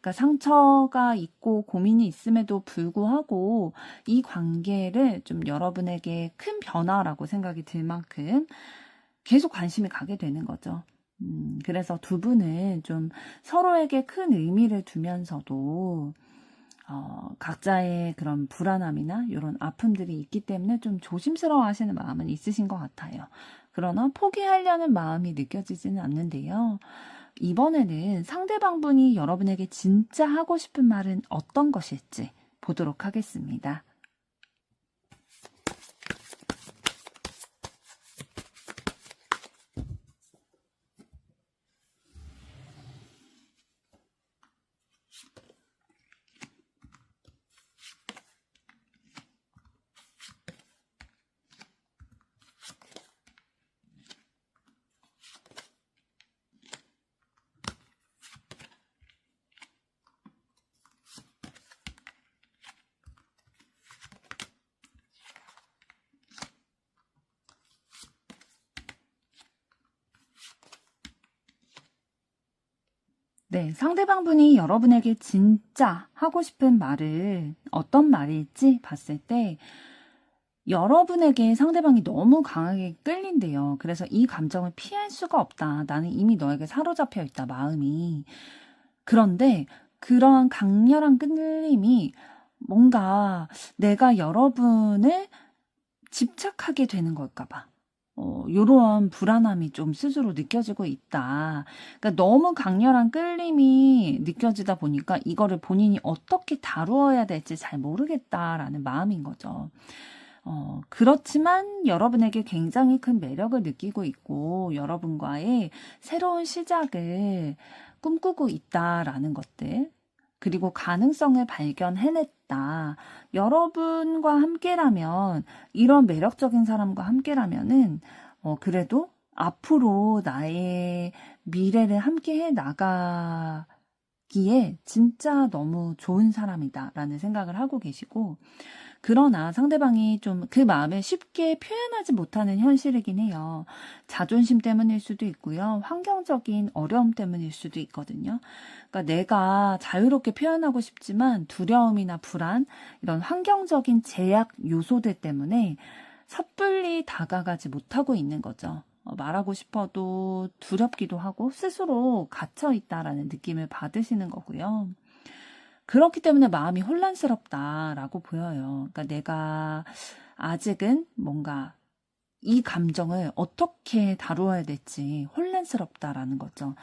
그러니까 상처가 있고 고민이 있음에도 불구하고 이 관계를 좀 여러분에게 큰 변화라고 생각이 들 만큼 계속 관심이 가게 되는 거죠. 그래서 두 분은 좀 서로에게 큰 의미를 두면서도 각자의 그런 불안함이나 이런 아픔들이 있기 때문에 좀 조심스러워 하시는 마음은 있으신 것 같아요. 그러나 포기하려는 마음이 느껴지지는 않는데요. 이번에는 상대방분이 여러분에게 진짜 하고 싶은 말은 어떤 것일지 보도록 하겠습니다. 네, 상대방분이 여러분에게 진짜 하고 싶은 말을 어떤 말일지 봤을 때 여러분에게 상대방이 너무 강하게 끌린대요. 그래서 이 감정을 피할 수가 없다. 나는 이미 너에게 사로잡혀 있다, 마음이. 그런데 그러한 강렬한 끌림이 뭔가 내가 여러분을 집착하게 되는 걸까 봐. 요런 불안함이 좀 스스로 느껴지고 있다. 그러니까 너무 강렬한 끌림이 느껴지다 보니까 이거를 본인이 어떻게 다루어야 될지 잘 모르겠다라는 마음인 거죠. 그렇지만 여러분에게 굉장히 큰 매력을 느끼고 있고 여러분과의 새로운 시작을 꿈꾸고 있다라는 것들, 그리고 가능성을 발견해냈다. 여러분과 함께라면, 이런 매력적인 사람과 함께라면은 그래도 앞으로 나의 미래를 함께 해 나가기에 진짜 너무 좋은 사람이다라는 생각을 하고 계시고, 그러나 상대방이 좀 그 마음을 쉽게 표현하지 못하는 현실이긴 해요. 자존심 때문일 수도 있고요. 환경적인 어려움 때문일 수도 있거든요. 그러니까 내가 자유롭게 표현하고 싶지만 두려움이나 불안, 이런 환경적인 제약 요소들 때문에 섣불리 다가가지 못하고 있는 거죠. 말하고 싶어도 두렵기도 하고 스스로 갇혀 있다라는 느낌을 받으시는 거고요. 그렇기 때문에 마음이 혼란스럽다라고 보여요. 그러니까 내가 아직은 뭔가 이 감정을 어떻게 다루어야 될지 혼란스럽다라는 거죠.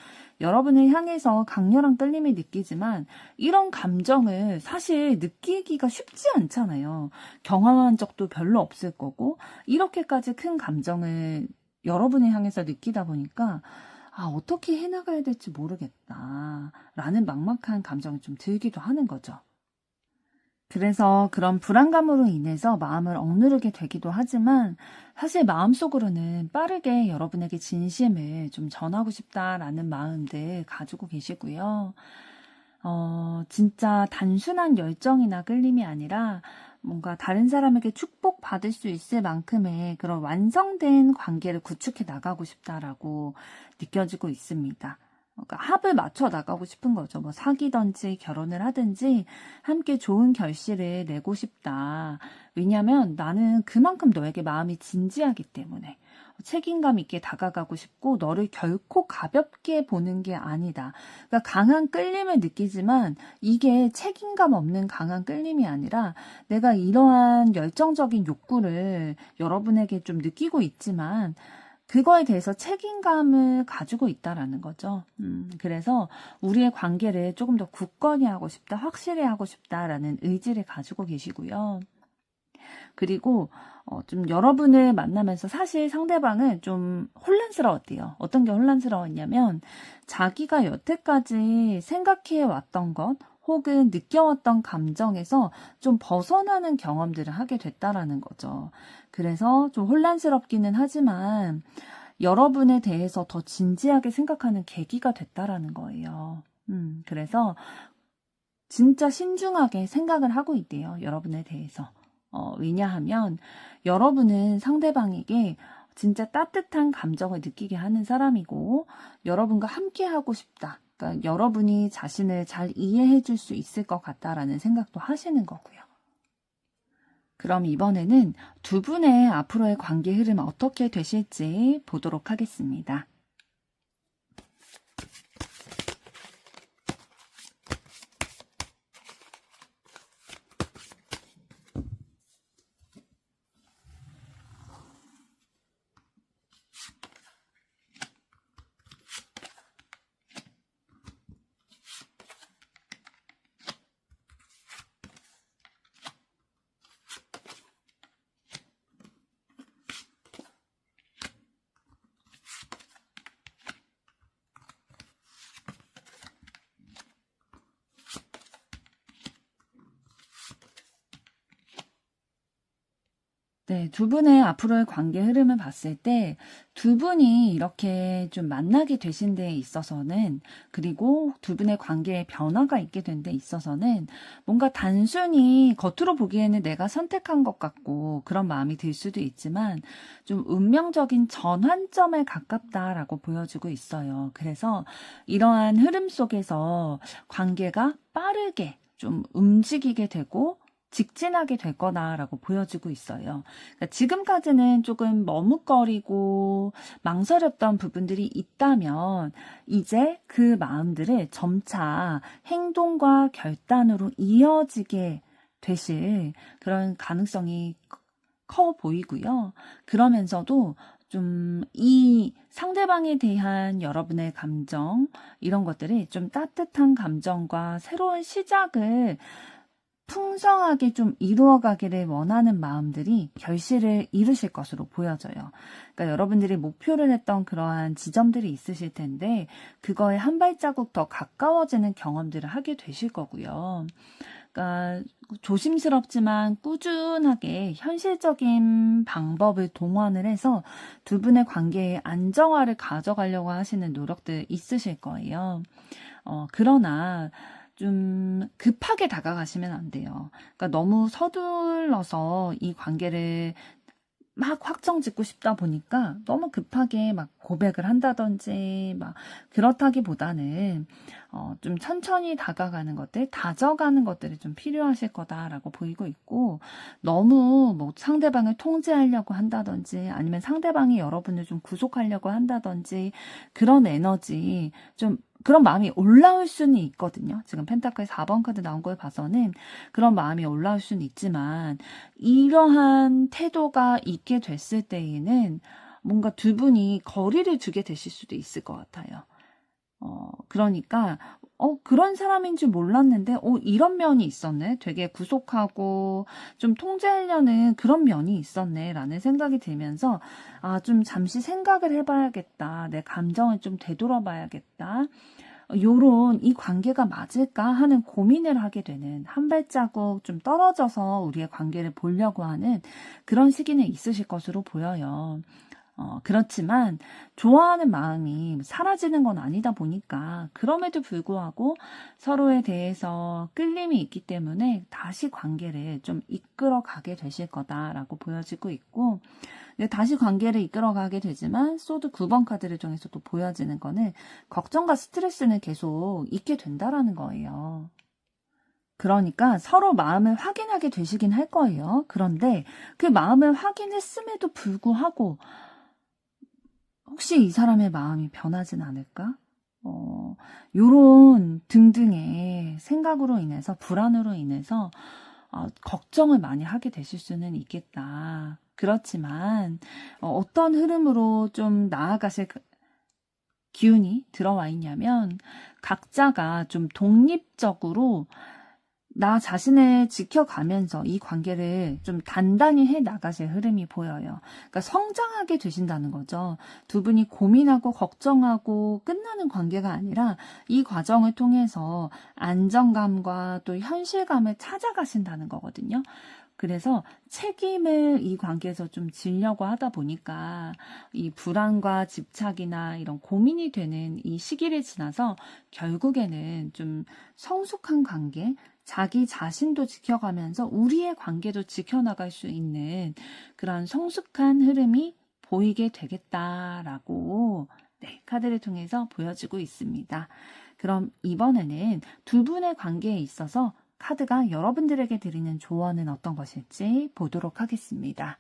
여러분을 향해서 강렬한 끌림이 느끼지만 이런 감정을 사실 느끼기가 쉽지 않잖아요. 경험한 적도 별로 없을 거고 이렇게까지 큰 감정을 여러분을 향해서 느끼다 보니까 어떻게 해나가야 될지 모르겠다 라는 막막한 감정이 좀 들기도 하는 거죠. 그래서 그런 불안감으로 인해서 마음을 억누르게 되기도 하지만 사실 마음속으로는 빠르게 여러분에게 진심을 좀 전하고 싶다라는 마음들 가지고 계시고요. 진짜 단순한 열정이나 끌림이 아니라 뭔가 다른 사람에게 축복받을 수 있을 만큼의 그런 완성된 관계를 구축해 나가고 싶다라고 느껴지고 있습니다. 그러니까 합을 맞춰 나가고 싶은 거죠. 뭐 사귀든지 결혼을 하든지 함께 좋은 결실을 내고 싶다. 왜냐하면 나는 그만큼 너에게 마음이 진지하기 때문에 책임감 있게 다가가고 싶고 너를 결코 가볍게 보는 게 아니다. 그러니까 강한 끌림을 느끼지만 이게 책임감 없는 강한 끌림이 아니라 내가 이러한 열정적인 욕구를 여러분에게 좀 느끼고 있지만 그거에 대해서 책임감을 가지고 있다라는 거죠. 그래서 우리의 관계를 조금 더 굳건히 하고 싶다, 확실히 하고 싶다라는 의지를 가지고 계시고요. 그리고 좀 여러분을 만나면서 사실 상대방은 좀 혼란스러웠대요. 어떤 게 혼란스러웠냐면 자기가 여태까지 생각해 왔던 것 혹은 느껴왔던 감정에서 좀 벗어나는 경험들을 하게 됐다라는 거죠. 그래서 좀 혼란스럽기는 하지만 여러분에 대해서 더 진지하게 생각하는 계기가 됐다라는 거예요. 그래서 진짜 신중하게 생각을 하고 있대요. 여러분에 대해서. 왜냐하면 여러분은 상대방에게 진짜 따뜻한 감정을 느끼게 하는 사람이고 여러분과 함께 하고 싶다. 그러니까 여러분이 자신을 잘 이해해 줄 수 있을 것 같다라는 생각도 하시는 거고요. 그럼 이번에는 두 분의 앞으로의 관계 흐름 어떻게 되실지 보도록 하겠습니다. 네, 두 분의 앞으로의 관계 흐름을 봤을 때 두 분이 이렇게 좀 만나게 되신 데 있어서는 그리고 두 분의 관계에 변화가 있게 된 데 있어서는 뭔가 단순히 겉으로 보기에는 내가 선택한 것 같고 그런 마음이 들 수도 있지만 좀 운명적인 전환점에 가깝다라고 보여지고 있어요. 그래서 이러한 흐름 속에서 관계가 빠르게 좀 움직이게 되고 직진하게 될 거다라고 보여지고 있어요. 그러니까 지금까지는 조금 머뭇거리고 망설였던 부분들이 있다면 이제 그 마음들을 점차 행동과 결단으로 이어지게 되실 그런 가능성이 커 보이고요. 그러면서도 좀 이 상대방에 대한 여러분의 감정 이런 것들이 좀 따뜻한 감정과 새로운 시작을 풍성하게 좀 이루어가기를 원하는 마음들이 결실을 이루실 것으로 보여져요. 그러니까 여러분들이 목표를 했던 그러한 지점들이 있으실 텐데 그거에 한 발자국 더 가까워지는 경험들을 하게 되실 거고요. 그러니까 조심스럽지만 꾸준하게 현실적인 방법을 동원을 해서 두 분의 관계의 안정화를 가져가려고 하시는 노력들 있으실 거예요. 그러나 좀 급하게 다가가시면 안 돼요. 그러니까 너무 서둘러서 이 관계를 막 확정 짓고 싶다 보니까 너무 급하게 막 고백을 한다든지 막 그렇다기보다는 좀 천천히 다가가는 것들, 다져가는 것들이 좀 필요하실 거다라고 보이고 있고, 너무 뭐 상대방을 통제하려고 한다든지 아니면 상대방이 여러분을 좀 구속하려고 한다든지 그런 에너지 좀 그런 마음이 올라올 수는 있거든요. 지금 펜타클 4번 카드 나온 걸 봐서는 그런 마음이 올라올 수는 있지만 이러한 태도가 있게 됐을 때에는 뭔가 두 분이 거리를 두게 되실 수도 있을 것 같아요. 그러니까 그런 사람인 줄 몰랐는데 이런 면이 있었네. 되게 구속하고 좀 통제하려는 그런 면이 있었네 라는 생각이 들면서 좀 잠시 생각을 해봐야겠다. 내 감정을 좀 되돌아봐야겠다. 요런 이 관계가 맞을까 하는 고민을 하게 되는, 한 발자국 좀 떨어져서 우리의 관계를 보려고 하는 그런 시기는 있으실 것으로 보여요. 그렇지만 좋아하는 마음이 사라지는 건 아니다 보니까 그럼에도 불구하고 서로에 대해서 끌림이 있기 때문에 다시 관계를 좀 이끌어 가게 되실 거다라고 보여지고 있고, 다시 관계를 이끌어 가게 되지만 소드 9번 카드를 통해서 또 보여지는 거는 걱정과 스트레스는 계속 있게 된다라는 거예요. 그러니까 서로 마음을 확인하게 되시긴 할 거예요. 그런데 그 마음을 확인했음에도 불구하고 혹시 이 사람의 마음이 변하진 않을까? 요런 등등의 생각으로 인해서, 불안으로 인해서 걱정을 많이 하게 되실 수는 있겠다. 그렇지만 어떤 흐름으로 좀 나아가실 기운이 들어와 있냐면 각자가 좀 독립적으로 나 자신을 지켜가면서 이 관계를 좀 단단히 해 나가실 흐름이 보여요. 그러니까 성장하게 되신다는 거죠. 두 분이 고민하고 걱정하고 끝나는 관계가 아니라 이 과정을 통해서 안정감과 또 현실감을 찾아가신다는 거거든요. 그래서 책임을 이 관계에서 좀 지려고 하다 보니까 이 불안과 집착이나 이런 고민이 되는 이 시기를 지나서 결국에는 좀 성숙한 관계, 자기 자신도 지켜가면서 우리의 관계도 지켜나갈 수 있는 그런 성숙한 흐름이 보이게 되겠다라고 카드를 통해서 보여지고 있습니다. 그럼 이번에는 두 분의 관계에 있어서 카드가 여러분들에게 드리는 조언은 어떤 것일지 보도록 하겠습니다.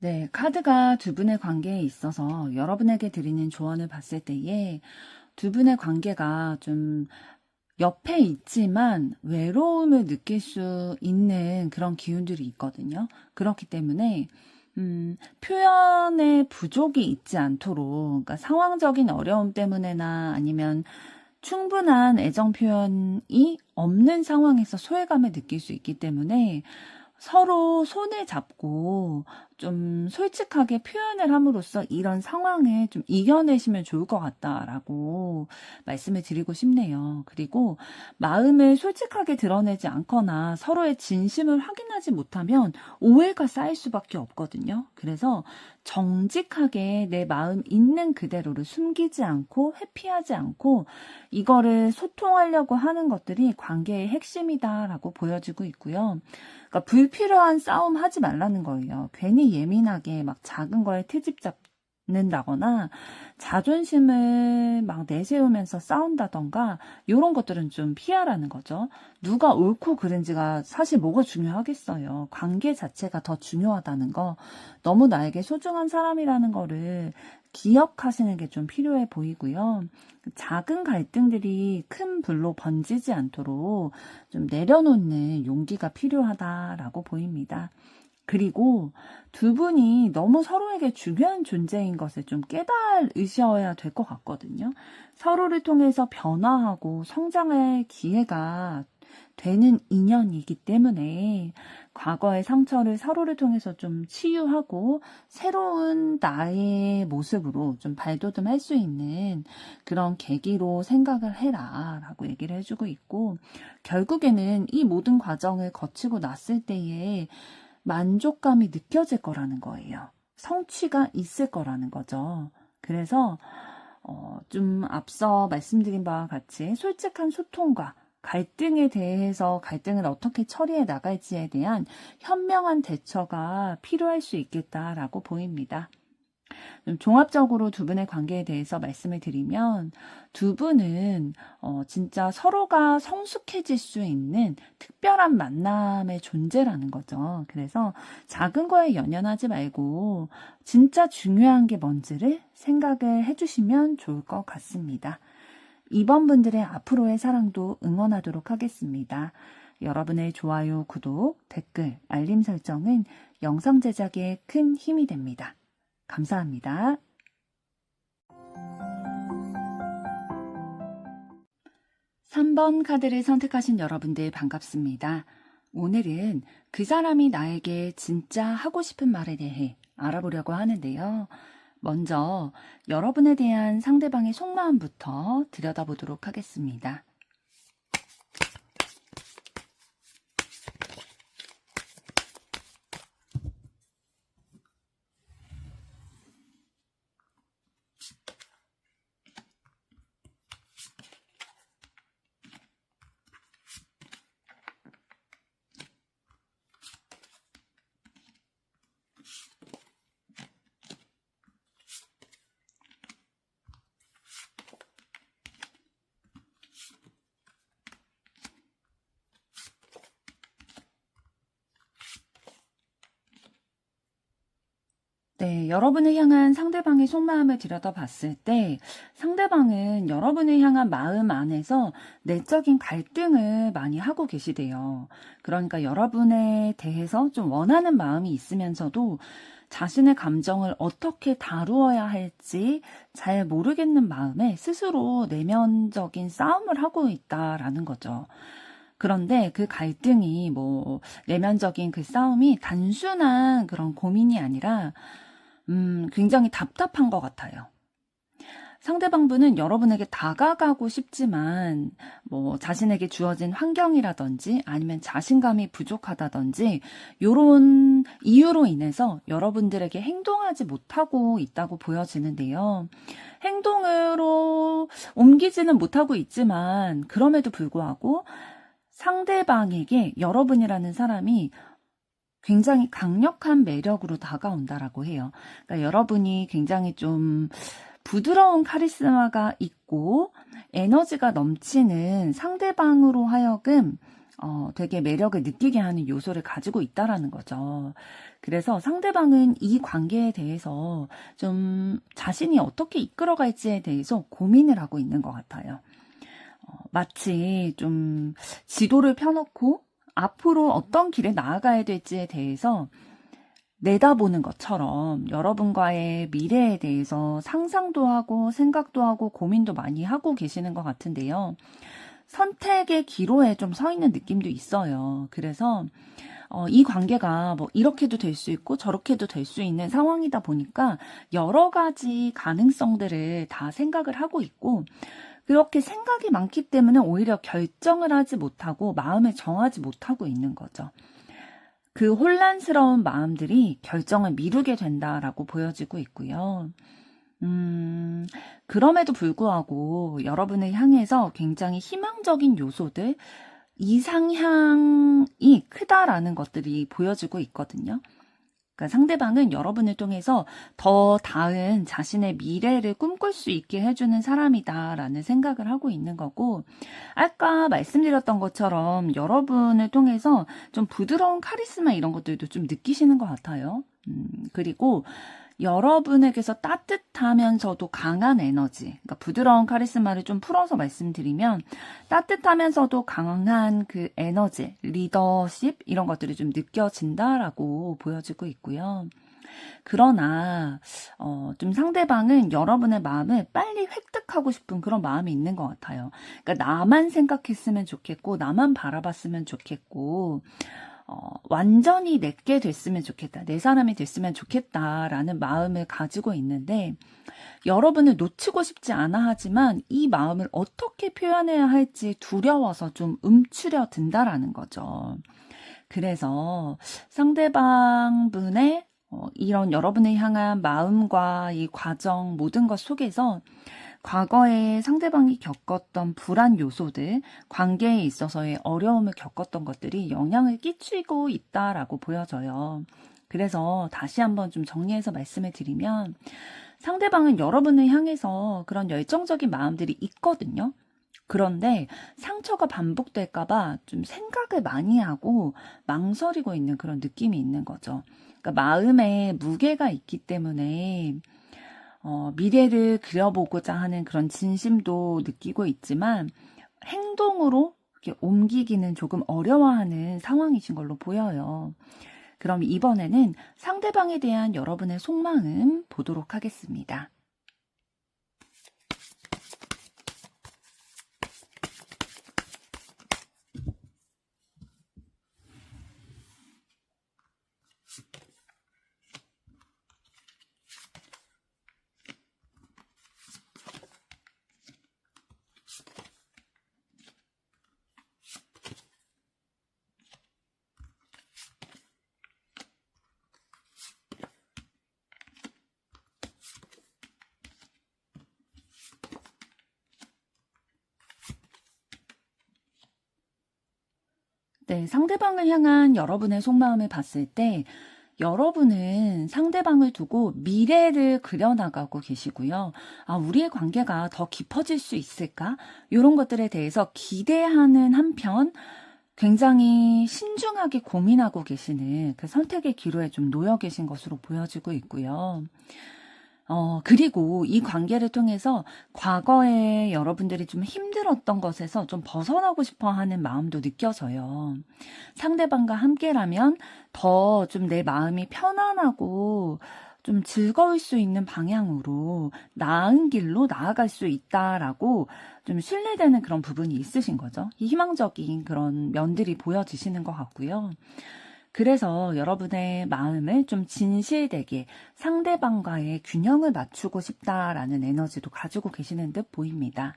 네, 카드가 두 분의 관계에 있어서 여러분에게 드리는 조언을 봤을 때에 두 분의 관계가 좀 옆에 있지만 외로움을 느낄 수 있는 그런 기운들이 있거든요. 그렇기 때문에 표현의 부족이 있지 않도록, 그러니까 상황적인 어려움 때문에나 아니면 충분한 애정 표현이 없는 상황에서 소외감을 느낄 수 있기 때문에 서로 손을 잡고 좀 솔직하게 표현을 함으로써 이런 상황을 좀 이겨내시면 좋을 것 같다라고 말씀을 드리고 싶네요. 그리고 마음을 솔직하게 드러내지 않거나 서로의 진심을 확인하지 못하면 오해가 쌓일 수밖에 없거든요. 그래서 정직하게 내 마음 있는 그대로를 숨기지 않고 회피하지 않고 이거를 소통하려고 하는 것들이 관계의 핵심이다라고 보여지고 있고요. 그러니까 불필요한 싸움 하지 말라는 거예요. 괜히 예민하게 막 작은 거에 트집 는다거나 자존심을 막 내세우면서 싸운다던가 이런 것들은 좀 피하라는 거죠. 누가 옳고 그른지가 사실 뭐가 중요하겠어요. 관계 자체가 더 중요하다는 거, 너무 나에게 소중한 사람이라는 거를 기억하시는 게 좀 필요해 보이고요. 작은 갈등들이 큰 불로 번지지 않도록 좀 내려놓는 용기가 필요하다라고 보입니다. 그리고 두 분이 너무 서로에게 중요한 존재인 것을 좀 깨달으셔야 될 것 같거든요. 서로를 통해서 변화하고 성장할 기회가 되는 인연이기 때문에 과거의 상처를 서로를 통해서 좀 치유하고 새로운 나의 모습으로 좀 발돋움할 수 있는 그런 계기로 생각을 해라 라고 얘기를 해주고 있고, 결국에는 이 모든 과정을 거치고 났을 때에 만족감이 느껴질 거라는 거예요. 성취가 있을 거라는 거죠. 그래서 좀 앞서 말씀드린 바와 같이 솔직한 소통과 갈등에 대해서 갈등을 어떻게 처리해 나갈지에 대한 현명한 대처가 필요할 수 있겠다라고 보입니다. 종합적으로 두 분의 관계에 대해서 말씀을 드리면, 두 분은 진짜 서로가 성숙해질 수 있는 특별한 만남의 존재라는 거죠. 그래서 작은 거에 연연하지 말고 진짜 중요한 게 뭔지를 생각을 해주시면 좋을 것 같습니다. 이번 분들의 앞으로의 사랑도 응원하도록 하겠습니다. 여러분의 좋아요, 구독, 댓글, 알림 설정은 영상 제작에 큰 힘이 됩니다. 감사합니다. 3번 카드를 선택하신 여러분들 반갑습니다. 오늘은 그 사람이 나에게 진짜 하고 싶은 말에 대해 알아보려고 하는데요. 먼저 여러분에 대한 상대방의 속마음부터 들여다보도록 하겠습니다. 네, 여러분을 향한 상대방의 속마음을 들여다봤을 때 상대방은 여러분을 향한 마음 안에서 내적인 갈등을 많이 하고 계시대요. 그러니까 여러분에 대해서 좀 원하는 마음이 있으면서도 자신의 감정을 어떻게 다루어야 할지 잘 모르겠는 마음에 스스로 내면적인 싸움을 하고 있다라는 거죠. 그런데 그 갈등이 내면적인 그 싸움이 단순한 그런 고민이 아니라 굉장히 답답한 것 같아요. 상대방분은 여러분에게 다가가고 싶지만 자신에게 주어진 환경이라든지 아니면 자신감이 부족하다든지 이런 이유로 인해서 여러분들에게 행동하지 못하고 있다고 보여지는데요. 행동으로 옮기지는 못하고 있지만 그럼에도 불구하고 상대방에게 여러분이라는 사람이 굉장히 강력한 매력으로 다가온다라고 해요. 그러니까 여러분이 굉장히 좀 부드러운 카리스마가 있고 에너지가 넘치는 상대방으로 하여금 되게 매력을 느끼게 하는 요소를 가지고 있다라는 거죠. 그래서 상대방은 이 관계에 대해서 좀 자신이 어떻게 이끌어갈지에 대해서 고민을 하고 있는 것 같아요. 마치 좀 지도를 펴놓고 앞으로 어떤 길에 나아가야 될지에 대해서 내다보는 것처럼 여러분과의 미래에 대해서 상상도 하고 생각도 하고 고민도 많이 하고 계시는 것 같은데요. 선택의 기로에 좀 서 있는 느낌도 있어요. 그래서 이 관계가 이렇게도 될 수 있고 저렇게도 될 수 있는 상황이다 보니까 여러 가지 가능성들을 다 생각을 하고 있고, 그렇게 생각이 많기 때문에 오히려 결정을 하지 못하고 마음을 정하지 못하고 있는 거죠. 그 혼란스러운 마음들이 결정을 미루게 된다라고 보여지고 있고요. 그럼에도 불구하고 여러분을 향해서 굉장히 희망적인 요소들, 이상향이 크다라는 것들이 보여지고 있거든요. 그러니까 상대방은 여러분을 통해서 더 나은 자신의 미래를 꿈꿀 수 있게 해주는 사람이다라는 생각을 하고 있는 거고, 아까 말씀드렸던 것처럼 여러분을 통해서 좀 부드러운 카리스마 이런 것들도 좀 느끼시는 것 같아요. 그리고 여러분에게서 따뜻하면서도 강한 에너지, 그러니까 부드러운 카리스마를 좀 풀어서 말씀드리면 따뜻하면서도 강한 그 에너지, 리더십 이런 것들이 좀 느껴진다라고 보여지고 있고요. 그러나 좀 상대방은 여러분의 마음을 빨리 획득하고 싶은 그런 마음이 있는 것 같아요. 그러니까 나만 생각했으면 좋겠고 나만 바라봤으면 좋겠고 완전히 내게 됐으면 좋겠다. 내 사람이 됐으면 좋겠다라는 마음을 가지고 있는데 여러분을 놓치고 싶지 않아 하지만 이 마음을 어떻게 표현해야 할지 두려워서 좀 움츠려 든다라는 거죠. 그래서 상대방 분의 이런 여러분을 향한 마음과 이 과정 모든 것 속에서 과거에 상대방이 겪었던 불안 요소들, 관계에 있어서의 어려움을 겪었던 것들이 영향을 끼치고 있다라고 보여져요. 그래서 다시 한번 좀 정리해서 말씀을 드리면 상대방은 여러분을 향해서 그런 열정적인 마음들이 있거든요. 그런데 상처가 반복될까봐 좀 생각을 많이 하고 망설이고 있는 그런 느낌이 있는 거죠. 그러니까 마음에 무게가 있기 때문에 미래를 그려보고자 하는 그런 진심도 느끼고 있지만 행동으로 이렇게 옮기기는 조금 어려워하는 상황이신 걸로 보여요. 그럼 이번에는 상대방에 대한 여러분의 속마음 보도록 하겠습니다. 네, 상대방을 향한 여러분의 속마음을 봤을 때 여러분은 상대방을 두고 미래를 그려나가고 계시고요. 아, 우리의 관계가 더 깊어질 수 있을까? 이런 것들에 대해서 기대하는 한편 굉장히 신중하게 고민하고 계시는 그 선택의 기로에 좀 놓여 계신 것으로 보여지고 있고요. 그리고 이 관계를 통해서 과거에 여러분들이 좀 힘들었던 것에서 좀 벗어나고 싶어 하는 마음도 느껴져요. 상대방과 함께라면 더 좀 내 마음이 편안하고 좀 즐거울 수 있는 방향으로 나은 길로 나아갈 수 있다라고 좀 신뢰되는 그런 부분이 있으신 거죠. 희망적인 그런 면들이 보여지시는 것 같고요. 그래서 여러분의 마음을 좀 진실되게 상대방과의 균형을 맞추고 싶다라는 에너지도 가지고 계시는 듯 보입니다.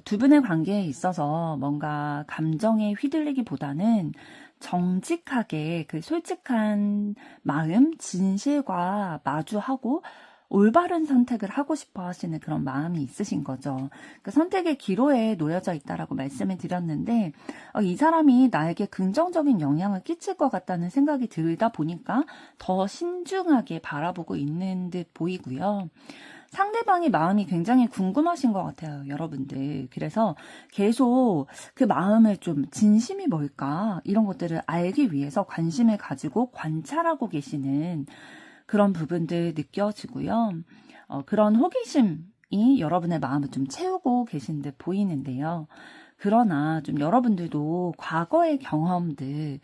두 분의 관계에 있어서 뭔가 감정에 휘둘리기보다는 정직하게 그 솔직한 마음, 진실과 마주하고 올바른 선택을 하고 싶어 하시는 그런 마음이 있으신 거죠. 그 선택의 기로에 놓여져 있다라고 말씀을 드렸는데 이 사람이 나에게 긍정적인 영향을 끼칠 것 같다는 생각이 들다 보니까 더 신중하게 바라보고 있는 듯 보이고요. 상대방의 마음이 굉장히 궁금하신 것 같아요, 여러분들. 그래서 계속 그 마음을 좀 진심이 뭘까? 이런 것들을 알기 위해서 관심을 가지고 관찰하고 계시는 그런 부분들 느껴지고요. 그런 호기심이 여러분의 마음을 좀 채우고 계신 듯 보이는데요. 그러나 좀 여러분들도 과거의 경험들,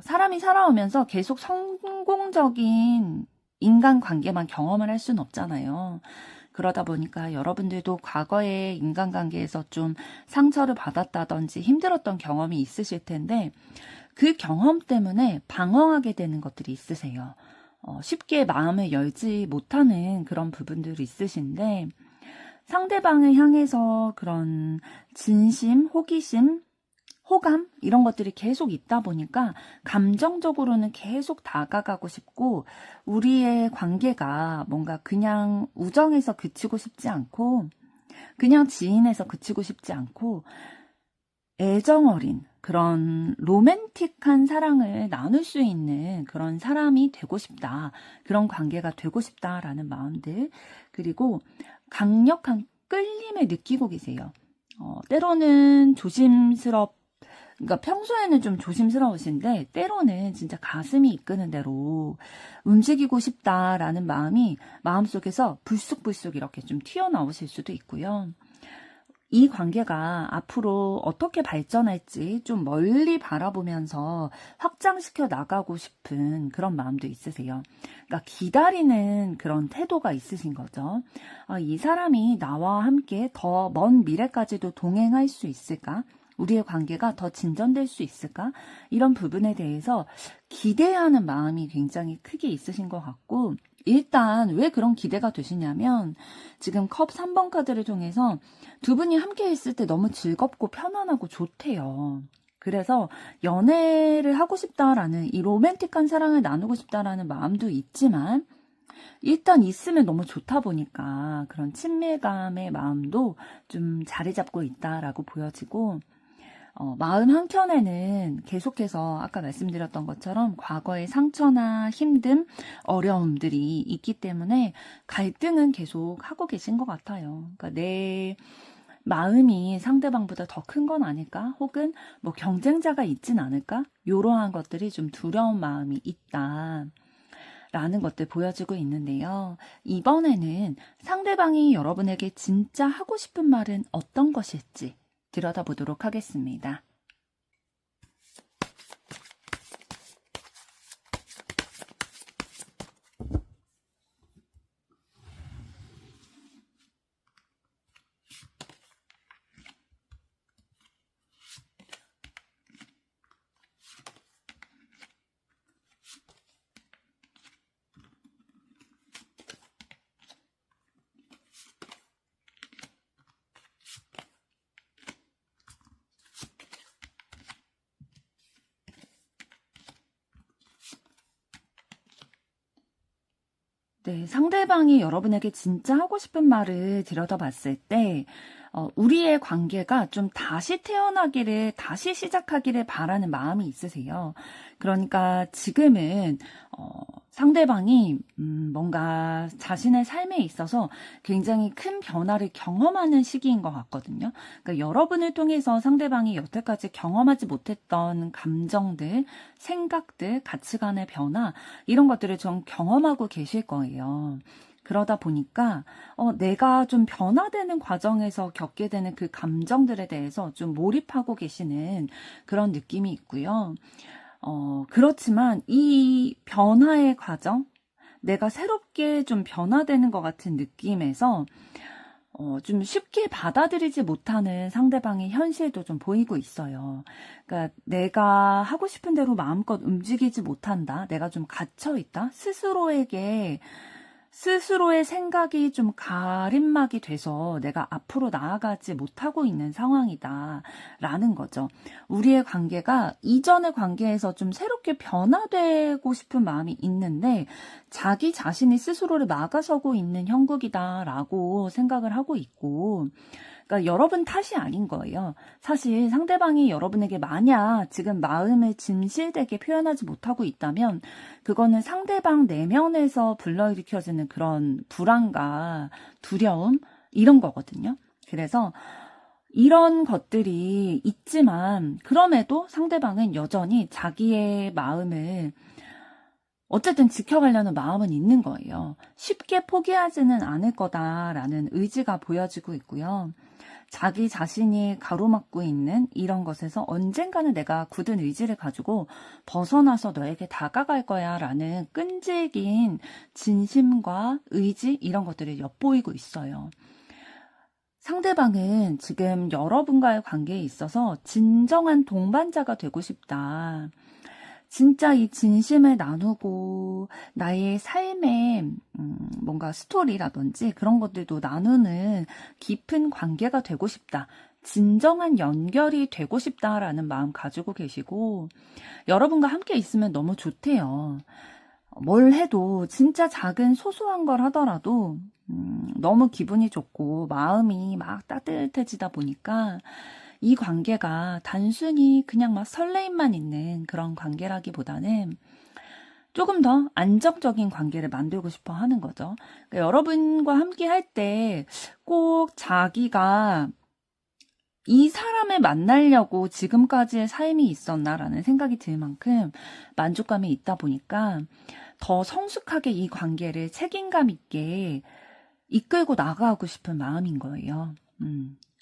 사람이 살아오면서 계속 성공적인 인간관계만 경험을 할 수는 없잖아요. 그러다 보니까 여러분들도 과거의 인간관계에서 좀 상처를 받았다든지 힘들었던 경험이 있으실 텐데 그 경험 때문에 방황하게 되는 것들이 있으세요. 쉽게 마음을 열지 못하는 그런 부분들이 있으신데 상대방을 향해서 그런 진심, 호기심, 호감 이런 것들이 계속 있다 보니까 감정적으로는 계속 다가가고 싶고 우리의 관계가 뭔가 그냥 우정에서 그치고 싶지 않고 그냥 지인에서 그치고 싶지 않고 애정 어린 그런 로맨틱한 사랑을 나눌 수 있는 그런 사람이 되고 싶다. 그런 관계가 되고 싶다라는 마음들. 그리고 강력한 끌림을 느끼고 계세요. 때로는 그러니까 평소에는 좀 조심스러우신데 때로는 진짜 가슴이 이끄는 대로 움직이고 싶다라는 마음이 마음속에서 불쑥불쑥 이렇게 좀 튀어나오실 수도 있고요. 이 관계가 앞으로 어떻게 발전할지 좀 멀리 바라보면서 확장시켜 나가고 싶은 그런 마음도 있으세요. 그러니까 기다리는 그런 태도가 있으신 거죠. 이 사람이 나와 함께 더 먼 미래까지도 동행할 수 있을까? 우리의 관계가 더 진전될 수 있을까? 이런 부분에 대해서 기대하는 마음이 굉장히 크게 있으신 것 같고, 일단 왜 그런 기대가 되시냐면 지금 컵 3번 카드를 통해서 두 분이 함께 있을 때 너무 즐겁고 편안하고 좋대요. 그래서 연애를 하고 싶다라는, 이 로맨틱한 사랑을 나누고 싶다라는 마음도 있지만 일단 있으면 너무 좋다 보니까 그런 친밀감의 마음도 좀 자리 잡고 있다라고 보여지고, 마음 한켠에는 계속해서 아까 말씀드렸던 것처럼 과거의 상처나 힘듦, 어려움들이 있기 때문에 갈등은 계속 하고 계신 것 같아요. 그러니까 내 마음이 상대방보다 더 큰 건 아닐까? 혹은 뭐 경쟁자가 있진 않을까? 이러한 것들이 좀 두려운 마음이 있다. 라는 것들 보여주고 있는데요. 이번에는 상대방이 여러분에게 진짜 하고 싶은 말은 어떤 것일지 들여다보도록 하겠습니다. 네, 상대방이 여러분에게 진짜 하고 싶은 말을 들여다봤을 때, 우리의 관계가 좀 다시 태어나기를, 다시 시작하기를 바라는 마음이 있으세요. 그러니까 지금은, 상대방이, 뭔가 자신의 삶에 있어서 굉장히 큰 변화를 경험하는 시기인 것 같거든요. 그러니까 여러분을 통해서 상대방이 여태까지 경험하지 못했던 감정들, 생각들, 가치관의 변화, 이런 것들을 좀 경험하고 계실 거예요. 그러다 보니까 내가 좀 변화되는 과정에서 겪게 되는 그 감정들에 대해서 좀 몰입하고 계시는 그런 느낌이 있고요. 그렇지만 이 변화의 과정, 내가 새롭게 좀 변화되는 것 같은 느낌에서 좀 쉽게 받아들이지 못하는 상대방의 현실도 좀 보이고 있어요. 그러니까 내가 하고 싶은 대로 마음껏 움직이지 못한다. 내가 좀 갇혀 있다. 스스로의 생각이 좀 가림막이 돼서 내가 앞으로 나아가지 못하고 있는 상황이다라는 거죠. 우리의 관계가 이전의 관계에서 좀 새롭게 변화되고 싶은 마음이 있는데 자기 자신이 스스로를 막아서고 있는 형국이다라고 생각을 하고 있고, 그러니까 여러분 탓이 아닌 거예요. 사실 상대방이 여러분에게 만약 지금 마음을 진실되게 표현하지 못하고 있다면 그거는 상대방 내면에서 불러일으켜지는 그런 불안과 두려움 이런 거거든요. 그래서 이런 것들이 있지만 그럼에도 상대방은 여전히 자기의 마음을 어쨌든 지켜가려는 마음은 있는 거예요. 쉽게 포기하지는 않을 거다라는 의지가 보여지고 있고요. 자기 자신이 가로막고 있는 이런 것에서 언젠가는 내가 굳은 의지를 가지고 벗어나서 너에게 다가갈 거야 라는 끈질긴 진심과 의지 이런 것들을 엿보이고 있어요. 상대방은 지금 여러분과의 관계에 있어서 진정한 동반자가 되고 싶다. 진짜 이 진심을 나누고 나의 삶의 뭔가 스토리라든지 그런 것들도 나누는 깊은 관계가 되고 싶다. 진정한 연결이 되고 싶다라는 마음 가지고 계시고 여러분과 함께 있으면 너무 좋대요. 뭘 해도 진짜 작은 소소한 걸 하더라도 너무 기분이 좋고 마음이 막 따뜻해지다 보니까 이 관계가 단순히 그냥 막 설레임만 있는 그런 관계라기보다는 조금 더 안정적인 관계를 만들고 싶어 하는 거죠. 그러니까 여러분과 함께 할 때 꼭 자기가 이 사람을 만나려고 지금까지의 삶이 있었나라는 생각이 들 만큼 만족감이 있다 보니까 더 성숙하게 이 관계를 책임감 있게 이끌고 나가고 싶은 마음인 거예요.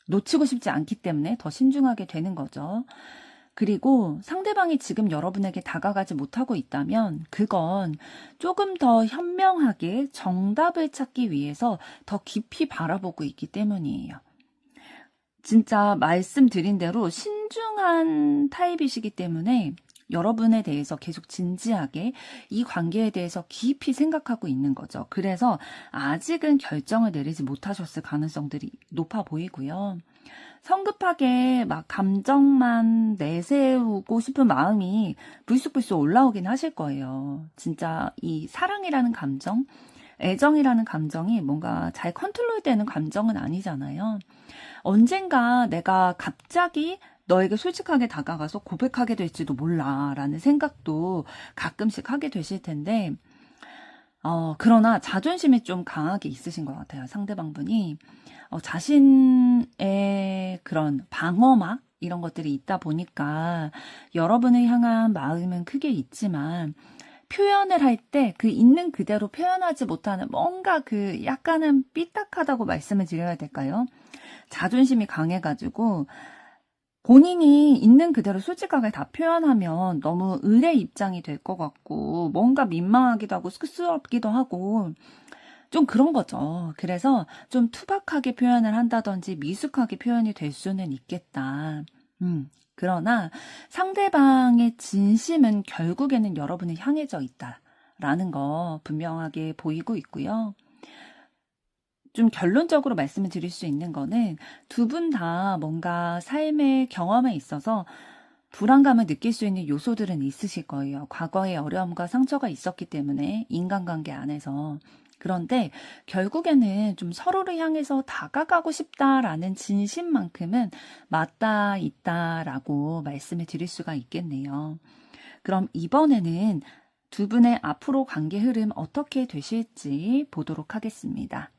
놓치고 싶지 않기 때문에 더 신중하게 되는 거죠. 그리고 상대방이 지금 여러분에게 다가가지 못하고 있다면 그건 조금 더 현명하게 정답을 찾기 위해서 더 깊이 바라보고 있기 때문이에요. 진짜 말씀드린 대로 신중한 타입이시기 때문에 여러분에 대해서 계속 진지하게 이 관계에 대해서 깊이 생각하고 있는 거죠. 그래서 아직은 결정을 내리지 못하셨을 가능성들이 높아 보이고요. 성급하게 막 감정만 내세우고 싶은 마음이 불쑥불쑥 올라오긴 하실 거예요. 진짜 이 사랑이라는 감정, 애정이라는 감정이 뭔가 잘 컨트롤되는 감정은 아니잖아요. 언젠가 내가 갑자기 너에게 솔직하게 다가가서 고백하게 될지도 몰라 라는 생각도 가끔씩 하게 되실 텐데 그러나 자존심이 좀 강하게 있으신 것 같아요. 상대방분이 자신의 그런 방어막 이런 것들이 있다 보니까 여러분을 향한 마음은 크게 있지만 표현을 할 때 그 있는 그대로 표현하지 못하는 뭔가 그 약간은 삐딱하다고 말씀을 드려야 될까요? 자존심이 강해가지고 본인이 있는 그대로 솔직하게 다 표현하면 너무 의뢰 입장이 될 것 같고 뭔가 민망하기도 하고 쑥스럽기도 하고 좀 그런 거죠. 그래서 좀 투박하게 표현을 한다든지 미숙하게 표현이 될 수는 있겠다. 그러나 상대방의 진심은 결국에는 여러분을 향해져 있다라는 거 분명하게 보이고 있고요. 좀 결론적으로 말씀을 드릴 수 있는 거는 두 분 다 뭔가 삶의 경험에 있어서 불안감을 느낄 수 있는 요소들은 있으실 거예요. 과거의 어려움과 상처가 있었기 때문에 인간관계 안에서. 그런데 결국에는 좀 서로를 향해서 다가가고 싶다라는 진심만큼은 맞닿아 있다라고 말씀을 드릴 수가 있겠네요. 그럼 이번에는 두 분의 앞으로 관계 흐름 어떻게 되실지 보도록 하겠습니다.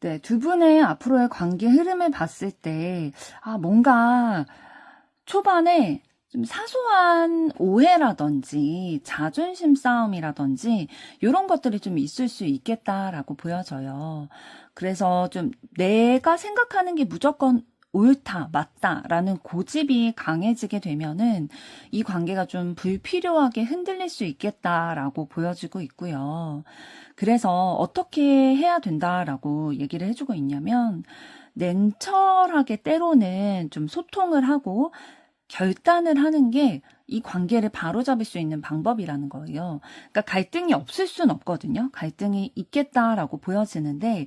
네, 두 분의 앞으로의 관계 흐름을 봤을 때, 뭔가 초반에 좀 사소한 오해라든지 자존심 싸움이라든지 이런 것들이 좀 있을 수 있겠다라고 보여져요. 그래서 좀 내가 생각하는 게 무조건 옳다, 맞다라는 고집이 강해지게 되면은 이 관계가 좀 불필요하게 흔들릴 수 있겠다라고 보여지고 있고요. 그래서 어떻게 해야 된다라고 얘기를 해주고 있냐면 냉철하게 때로는 좀 소통을 하고 결단을 하는 게 이 관계를 바로잡을 수 있는 방법이라는 거예요. 그러니까 갈등이 없을 순 없거든요. 갈등이 있겠다라고 보여지는데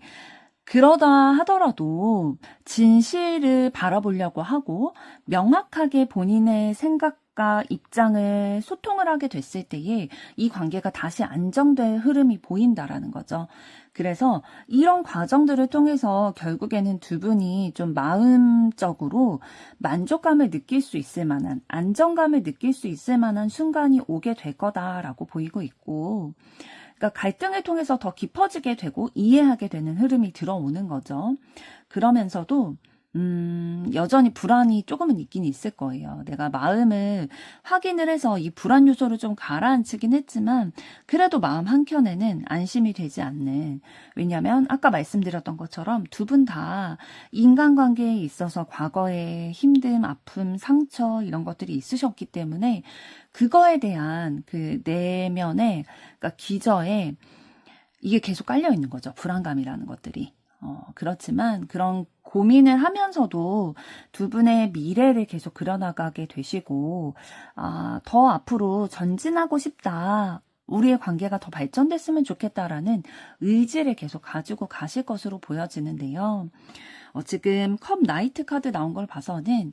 그러다 하더라도 진실을 바라보려고 하고 명확하게 본인의 생각과 입장을 소통을 하게 됐을 때에 이 관계가 다시 안정될 흐름이 보인다라는 거죠. 그래서 이런 과정들을 통해서 결국에는 두 분이 좀 마음적으로 만족감을 느낄 수 있을 만한, 안정감을 느낄 수 있을 만한 순간이 오게 될 거다라고 보이고 있고, 그러니까 갈등을 통해서 더 깊어지게 되고 이해하게 되는 흐름이 들어오는 거죠. 그러면서도 여전히 불안이 조금은 있긴 있을 거예요. 내가 마음을 확인을 해서 이 불안 요소를 좀 가라앉히긴 했지만 그래도 마음 한켠에는 안심이 되지 않는, 왜냐하면 아까 말씀드렸던 것처럼 두 분 다 인간관계에 있어서 과거에 힘듦, 아픔, 상처 이런 것들이 있으셨기 때문에 그거에 대한 그 내면의, 그러니까 기저에 이게 계속 깔려 있는 거죠. 불안감이라는 것들이. 그렇지만 그런 고민을 하면서도 두 분의 미래를 계속 그려나가게 되시고, 더 앞으로 전진하고 싶다. 우리의 관계가 더 발전됐으면 좋겠다라는 의지를 계속 가지고 가실 것으로 보여지는데요. 지금 컵 나이트 카드 나온 걸 봐서는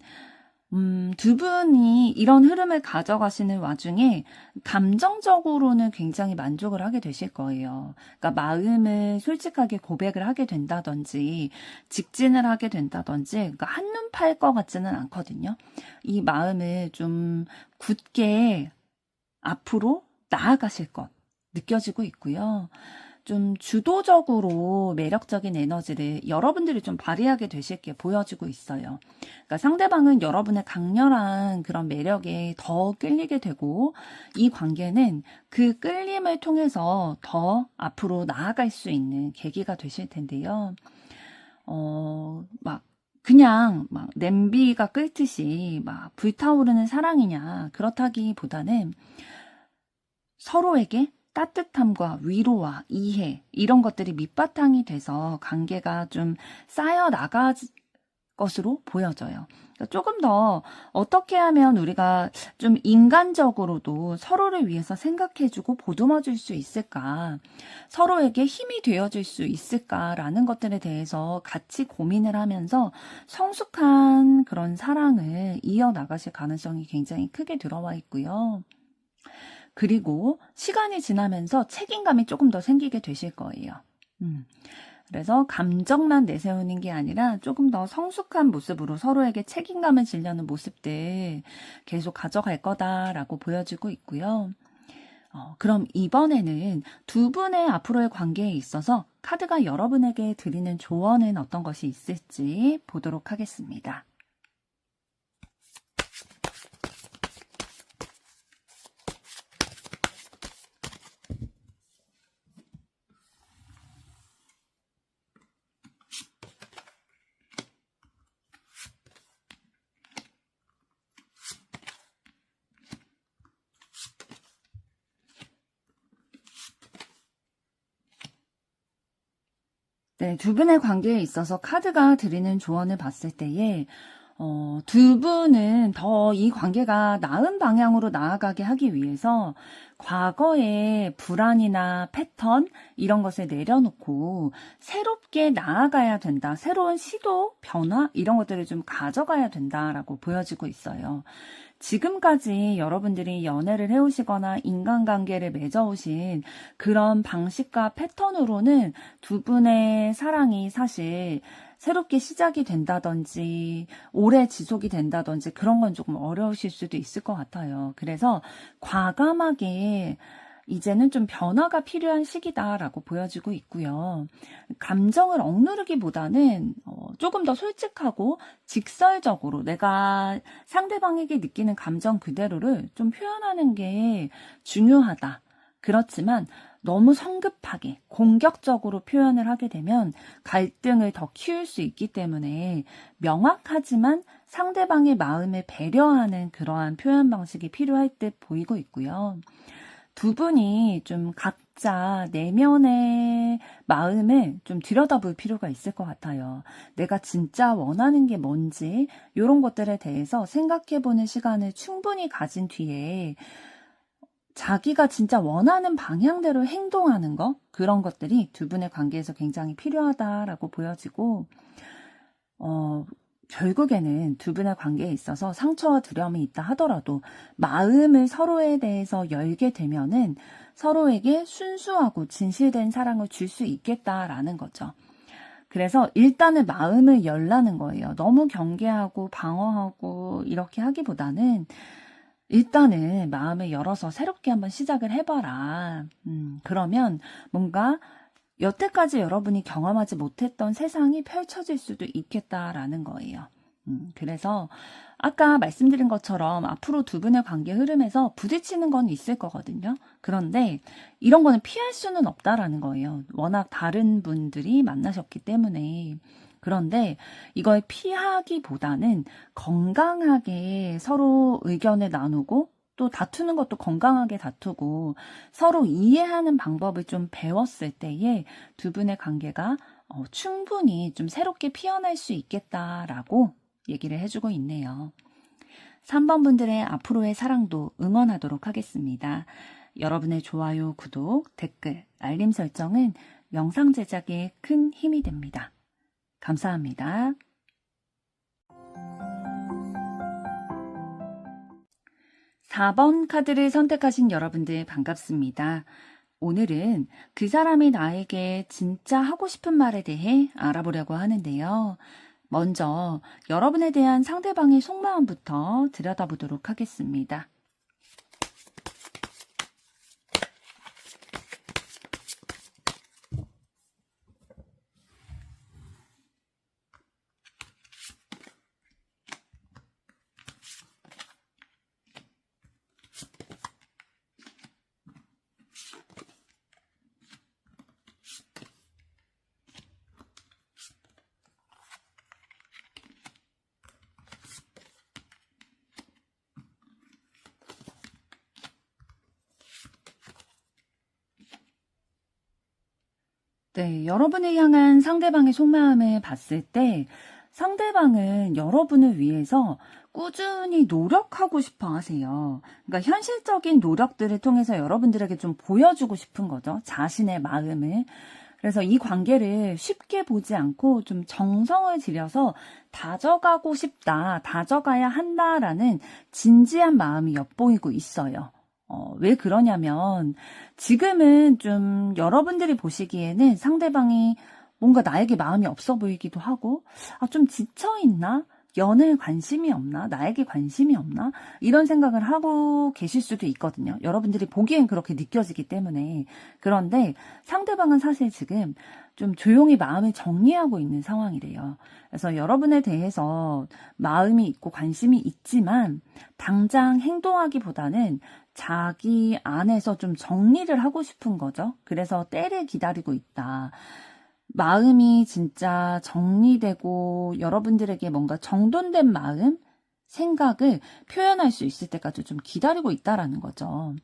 두 분이 이런 흐름을 가져가시는 와중에 감정적으로는 굉장히 만족을 하게 되실 거예요. 그러니까 마음을 솔직하게 고백을 하게 된다든지 직진을 하게 된다든지, 그러니까 한눈 팔 것 같지는 않거든요. 이 마음을 좀 굳게 앞으로 나아가실 것 느껴지고 있고요. 좀 주도적으로 매력적인 에너지를 여러분들이 좀 발휘하게 되실 게 보여지고 있어요. 그러니까 상대방은 여러분의 강렬한 그런 매력에 더 끌리게 되고, 이 관계는 그 끌림을 통해서 더 앞으로 나아갈 수 있는 계기가 되실 텐데요. 그냥 막 냄비가 끓듯이 막 불타오르는 사랑이냐, 그렇다기보다는 서로에게 따뜻함과 위로와 이해, 이런 것들이 밑바탕이 돼서 관계가 좀 쌓여 나갈 것으로 보여져요. 그러니까 조금 더 어떻게 하면 우리가 좀 인간적으로도 서로를 위해서 생각해주고 보듬어줄 수 있을까, 서로에게 힘이 되어줄 수 있을까라는 것들에 대해서 같이 고민을 하면서 성숙한 그런 사랑을 이어나가실 가능성이 굉장히 크게 들어와 있고요. 그리고 시간이 지나면서 책임감이 조금 더 생기게 되실 거예요. 그래서 감정만 내세우는 게 아니라 조금 더 성숙한 모습으로 서로에게 책임감을 지려는 모습들 계속 가져갈 거다라고 보여지고 있고요. 그럼 이번에는 두 분의 앞으로의 관계에 있어서 카드가 여러분에게 드리는 조언은 어떤 것이 있을지 보도록 하겠습니다. 네, 두 분의 관계에 있어서 카드가 드리는 조언을 봤을 때에 두 분은 더 이 관계가 나은 방향으로 나아가게 하기 위해서 과거의 불안이나 패턴, 이런 것을 내려놓고 새롭게 나아가야 된다. 새로운 시도, 변화, 이런 것들을 좀 가져가야 된다라고 보여지고 있어요. 지금까지 여러분들이 연애를 해오시거나 인간관계를 맺어오신 그런 방식과 패턴으로는 두 분의 사랑이 사실 새롭게 시작이 된다든지 오래 지속이 된다든지 그런 건 조금 어려우실 수도 있을 것 같아요. 그래서 과감하게 이제는 좀 변화가 필요한 시기다라고 보여지고 있고요. 감정을 억누르기보다는 조금 더 솔직하고 직설적으로 내가 상대방에게 느끼는 감정 그대로를 좀 표현하는 게 중요하다. 그렇지만 너무 성급하게 공격적으로 표현을 하게 되면 갈등을 더 키울 수 있기 때문에 명확하지만 상대방의 마음을 배려하는 그러한 표현 방식이 필요할 듯 보이고 있고요. 두 분이 좀 각자 내면의 마음을 좀 들여다볼 필요가 있을 것 같아요. 내가 진짜 원하는 게 뭔지 이런 것들에 대해서 생각해보는 시간을 충분히 가진 뒤에 자기가 진짜 원하는 방향대로 행동하는 거, 그런 것들이 두 분의 관계에서 굉장히 필요하다라고 보여지고, 결국에는 두 분의 관계에 있어서 상처와 두려움이 있다 하더라도 마음을 서로에 대해서 열게 되면은 서로에게 순수하고 진실된 사랑을 줄 수 있겠다라는 거죠. 그래서 일단은 마음을 열라는 거예요. 너무 경계하고 방어하고 이렇게 하기보다는 일단은 마음을 열어서 새롭게 한번 시작을 해봐라. 그러면 뭔가 여태까지 여러분이 경험하지 못했던 세상이 펼쳐질 수도 있겠다라는 거예요. 그래서 아까 말씀드린 것처럼 앞으로 두 분의 관계 흐름에서 부딪히는 건 있을 거거든요. 그런데 이런 거는 피할 수는 없다라는 거예요. 워낙 다른 분들이 만나셨기 때문에. 그런데 이걸 피하기보다는 건강하게 서로 의견을 나누고 또 다투는 것도 건강하게 다투고 서로 이해하는 방법을 좀 배웠을 때에 두 분의 관계가 충분히 좀 새롭게 피어날 수 있겠다라고 얘기를 해주고 있네요. 3번 분들의 앞으로의 사랑도 응원하도록 하겠습니다. 여러분의 좋아요, 구독, 댓글, 알림 설정은 영상 제작에 큰 힘이 됩니다. 감사합니다. 4번 카드를 선택하신 여러분들 반갑습니다. 오늘은 그 사람이 나에게 진짜 하고 싶은 말에 대해 알아보려고 하는데요. 먼저 여러분에 대한 상대방의 속마음부터 들여다보도록 하겠습니다. 네, 여러분을 향한 상대방의 속마음을 봤을 때 상대방은 여러분을 위해서 꾸준히 노력하고 싶어 하세요. 그러니까 현실적인 노력들을 통해서 여러분들에게 좀 보여주고 싶은 거죠. 자신의 마음을. 그래서 이 관계를 쉽게 보지 않고 좀 정성을 들여서 다져가고 싶다, 다져가야 한다라는 진지한 마음이 엿보이고 있어요. 왜 그러냐면 지금은 좀 여러분들이 보시기에는 상대방이 뭔가 나에게 마음이 없어 보이기도 하고 좀 지쳐있나? 연애에 관심이 없나? 나에게 관심이 없나? 이런 생각을 하고 계실 수도 있거든요. 여러분들이 보기엔 그렇게 느껴지기 때문에. 그런데 상대방은 사실 지금 좀 조용히 마음을 정리하고 있는 상황이래요. 그래서 여러분에 대해서 마음이 있고 관심이 있지만 당장 행동하기보다는 자기 안에서 좀 정리를 하고 싶은 거죠. 그래서 때를 기다리고 있다. 마음이 진짜 정리되고 여러분들에게 뭔가 정돈된 마음, 생각을 표현할 수 있을 때까지 좀 기다리고 있다라는 거죠.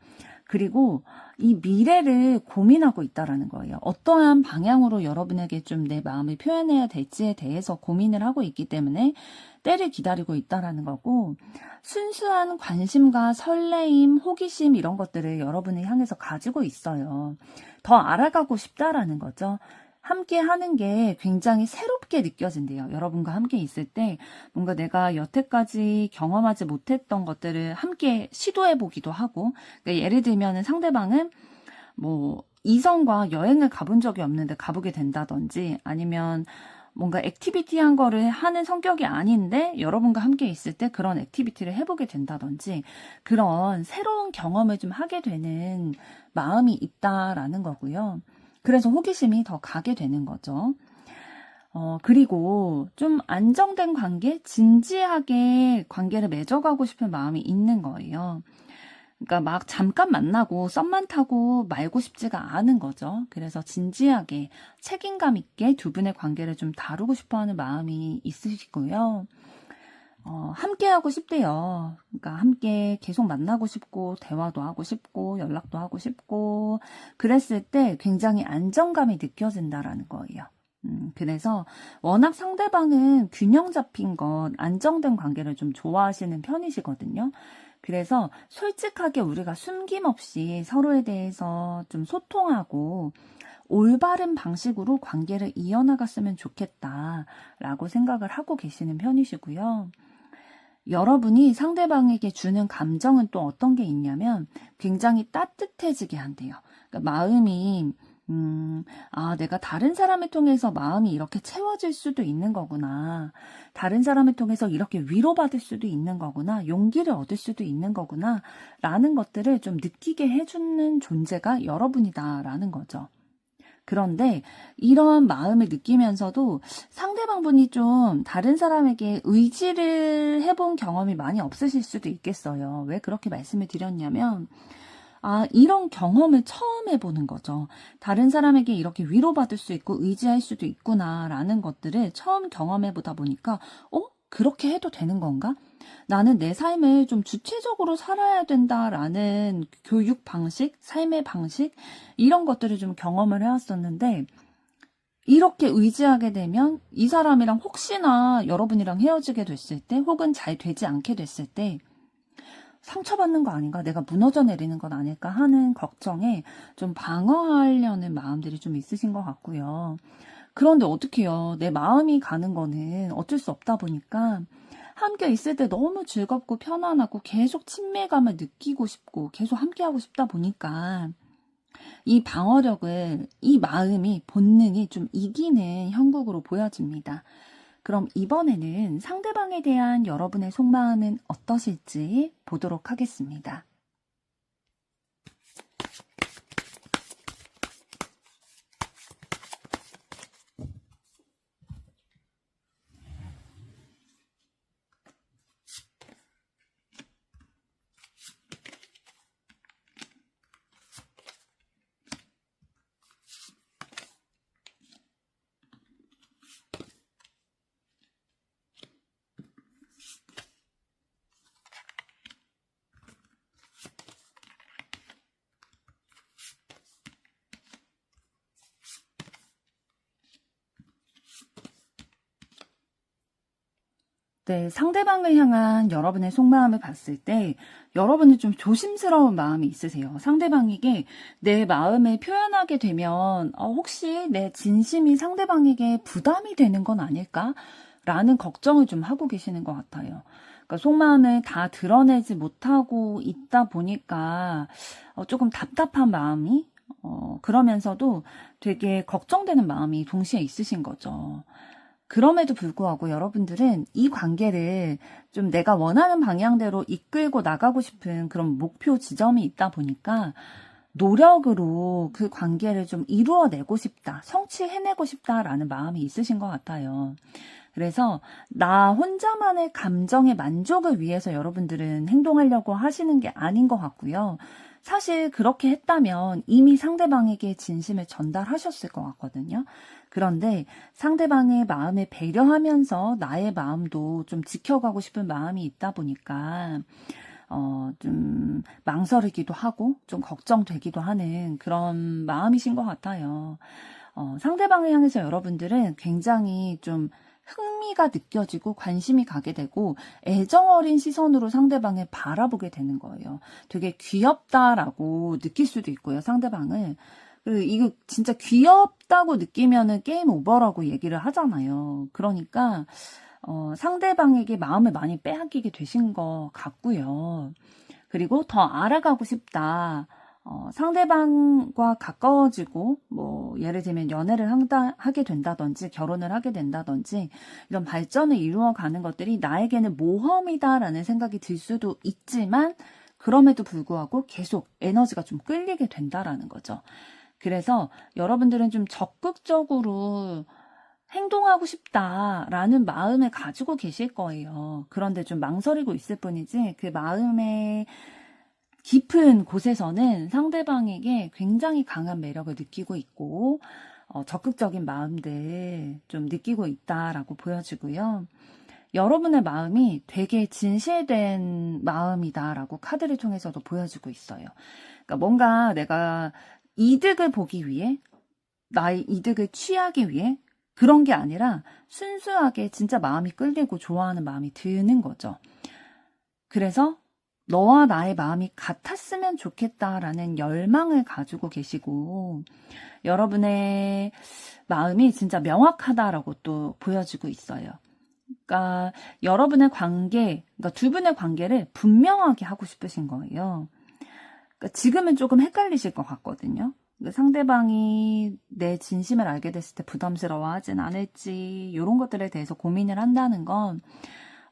그리고 이 미래를 고민하고 있다라는 거예요. 어떠한 방향으로 여러분에게 좀 내 마음을 표현해야 될지에 대해서 고민을 하고 있기 때문에 때를 기다리고 있다라는 거고, 순수한 관심과 설레임, 호기심 이런 것들을 여러분을 향해서 가지고 있어요. 더 알아가고 싶다라는 거죠. 함께 하는 게 굉장히 새롭게 느껴진대요. 여러분과 함께 있을 때 뭔가 내가 여태까지 경험하지 못했던 것들을 함께 시도해 보기도 하고, 그러니까 예를 들면 상대방은 뭐 이성과 여행을 가본 적이 없는데 가보게 된다든지, 아니면 뭔가 액티비티한 거를 하는 성격이 아닌데 여러분과 함께 있을 때 그런 액티비티를 해보게 된다든지, 그런 새로운 경험을 좀 하게 되는 마음이 있다라는 거고요. 그래서 호기심이 더 가게 되는 거죠. 그리고 좀 안정된 관계, 진지하게 관계를 맺어가고 싶은 마음이 있는 거예요. 그러니까 막 잠깐 만나고 썸만 타고 말고 싶지가 않은 거죠. 그래서 진지하게 책임감 있게 두 분의 관계를 좀 다루고 싶어하는 마음이 있으시고요. 함께 하고 싶대요. 그러니까 함께 계속 만나고 싶고 대화도 하고 싶고 연락도 하고 싶고 그랬을 때 굉장히 안정감이 느껴진다라는 거예요. 그래서 워낙 상대방은 균형 잡힌 것, 안정된 관계를 좀 좋아하시는 편이시거든요. 그래서 솔직하게 우리가 숨김없이 서로에 대해서 좀 소통하고 올바른 방식으로 관계를 이어나갔으면 좋겠다라고 생각을 하고 계시는 편이시고요. 여러분이 상대방에게 주는 감정은 또 어떤 게 있냐면 굉장히 따뜻해지게 한대요. 그러니까 마음이 내가 다른 사람을 통해서 마음이 이렇게 채워질 수도 있는 거구나. 다른 사람을 통해서 이렇게 위로받을 수도 있는 거구나. 용기를 얻을 수도 있는 거구나. 라는 것들을 좀 느끼게 해주는 존재가 여러분이다라는 거죠. 그런데 이런 마음을 느끼면서도 상대방분이 좀 다른 사람에게 의지를 해본 경험이 많이 없으실 수도 있겠어요. 왜 그렇게 말씀을 드렸냐면 이런 경험을 처음 해보는 거죠. 다른 사람에게 이렇게 위로받을 수 있고 의지할 수도 있구나라는 것들을 처음 경험해보다 보니까 그렇게 해도 되는 건가? 나는 내 삶을 좀 주체적으로 살아야 된다라는 교육 방식, 삶의 방식, 이런 것들을 좀 경험을 해왔었는데, 이렇게 의지하게 되면 이 사람이랑 혹시나 여러분이랑 헤어지게 됐을 때, 혹은 잘 되지 않게 됐을 때, 상처받는 거 아닌가? 내가 무너져 내리는 건 아닐까 하는 걱정에 좀 방어하려는 마음들이 좀 있으신 것 같고요. 그런데 어떡해요. 내 마음이 가는 거는 어쩔 수 없다 보니까 함께 있을 때 너무 즐겁고 편안하고 계속 친밀감을 느끼고 싶고 계속 함께하고 싶다 보니까 이 방어력을, 이 마음이, 본능이 좀 이기는 형국으로 보여집니다. 그럼 이번에는 상대방에 대한 여러분의 속마음은 어떠실지 보도록 하겠습니다. 네, 상대방을 향한 여러분의 속마음을 봤을 때 여러분은 좀 조심스러운 마음이 있으세요. 상대방에게 내 마음을 표현하게 되면 혹시 내 진심이 상대방에게 부담이 되는 건 아닐까? 라는 걱정을 좀 하고 계시는 것 같아요. 그러니까 속마음을 다 드러내지 못하고 있다 보니까 조금 답답한 마음이 그러면서도 되게 걱정되는 마음이 동시에 있으신 거죠. 그럼에도 불구하고 여러분들은 이 관계를 좀 내가 원하는 방향대로 이끌고 나가고 싶은 그런 목표 지점이 있다 보니까 노력으로 그 관계를 좀 이루어내고 싶다, 성취해내고 싶다라는 마음이 있으신 것 같아요. 그래서 나 혼자만의 감정의 만족을 위해서 여러분들은 행동하려고 하시는 게 아닌 것 같고요. 사실 그렇게 했다면 이미 상대방에게 진심을 전달하셨을 것 같거든요. 그런데 상대방의 마음을 배려하면서 나의 마음도 좀 지켜가고 싶은 마음이 있다 보니까 좀 망설이기도 하고 좀 걱정되기도 하는 그런 마음이신 것 같아요. 상대방을 향해서 여러분들은 굉장히 좀 흥미가 느껴지고 관심이 가게 되고 애정 어린 시선으로 상대방을 바라보게 되는 거예요. 되게 귀엽다라고 느낄 수도 있고요, 상대방을. 그리고 이거 진짜 귀엽다고 느끼면은 게임 오버라고 얘기를 하잖아요. 그러니까 상대방에게 마음을 많이 빼앗기게 되신 것 같고요. 그리고 더 알아가고 싶다. 상대방과 가까워지고, 뭐, 예를 들면 연애를 하게 된다든지, 결혼을 하게 된다든지, 이런 발전을 이루어가는 것들이 나에게는 모험이다라는 생각이 들 수도 있지만, 그럼에도 불구하고 계속 에너지가 좀 끌리게 된다라는 거죠. 그래서 여러분들은 좀 적극적으로 행동하고 싶다라는 마음을 가지고 계실 거예요. 그런데 좀 망설이고 있을 뿐이지 그 마음의 깊은 곳에서는 상대방에게 굉장히 강한 매력을 느끼고 있고 적극적인 마음들 좀 느끼고 있다라고 보여지고요. 여러분의 마음이 되게 진실된 마음이다라고 카드를 통해서도 보여지고 있어요. 그러니까 뭔가 내가 이득을 보기 위해, 나의 이득을 취하기 위해 그런 게 아니라 순수하게 진짜 마음이 끌리고 좋아하는 마음이 드는 거죠. 그래서 너와 나의 마음이 같았으면 좋겠다라는 열망을 가지고 계시고 여러분의 마음이 진짜 명확하다라고 또 보여지고 있어요. 그러니까 여러분의 관계, 그러니까 두 분의 관계를 분명하게 하고 싶으신 거예요. 그러니까 지금은 조금 헷갈리실 것 같거든요. 그러니까 상대방이 내 진심을 알게 됐을 때 부담스러워하진 않을지 이런 것들에 대해서 고민을 한다는 건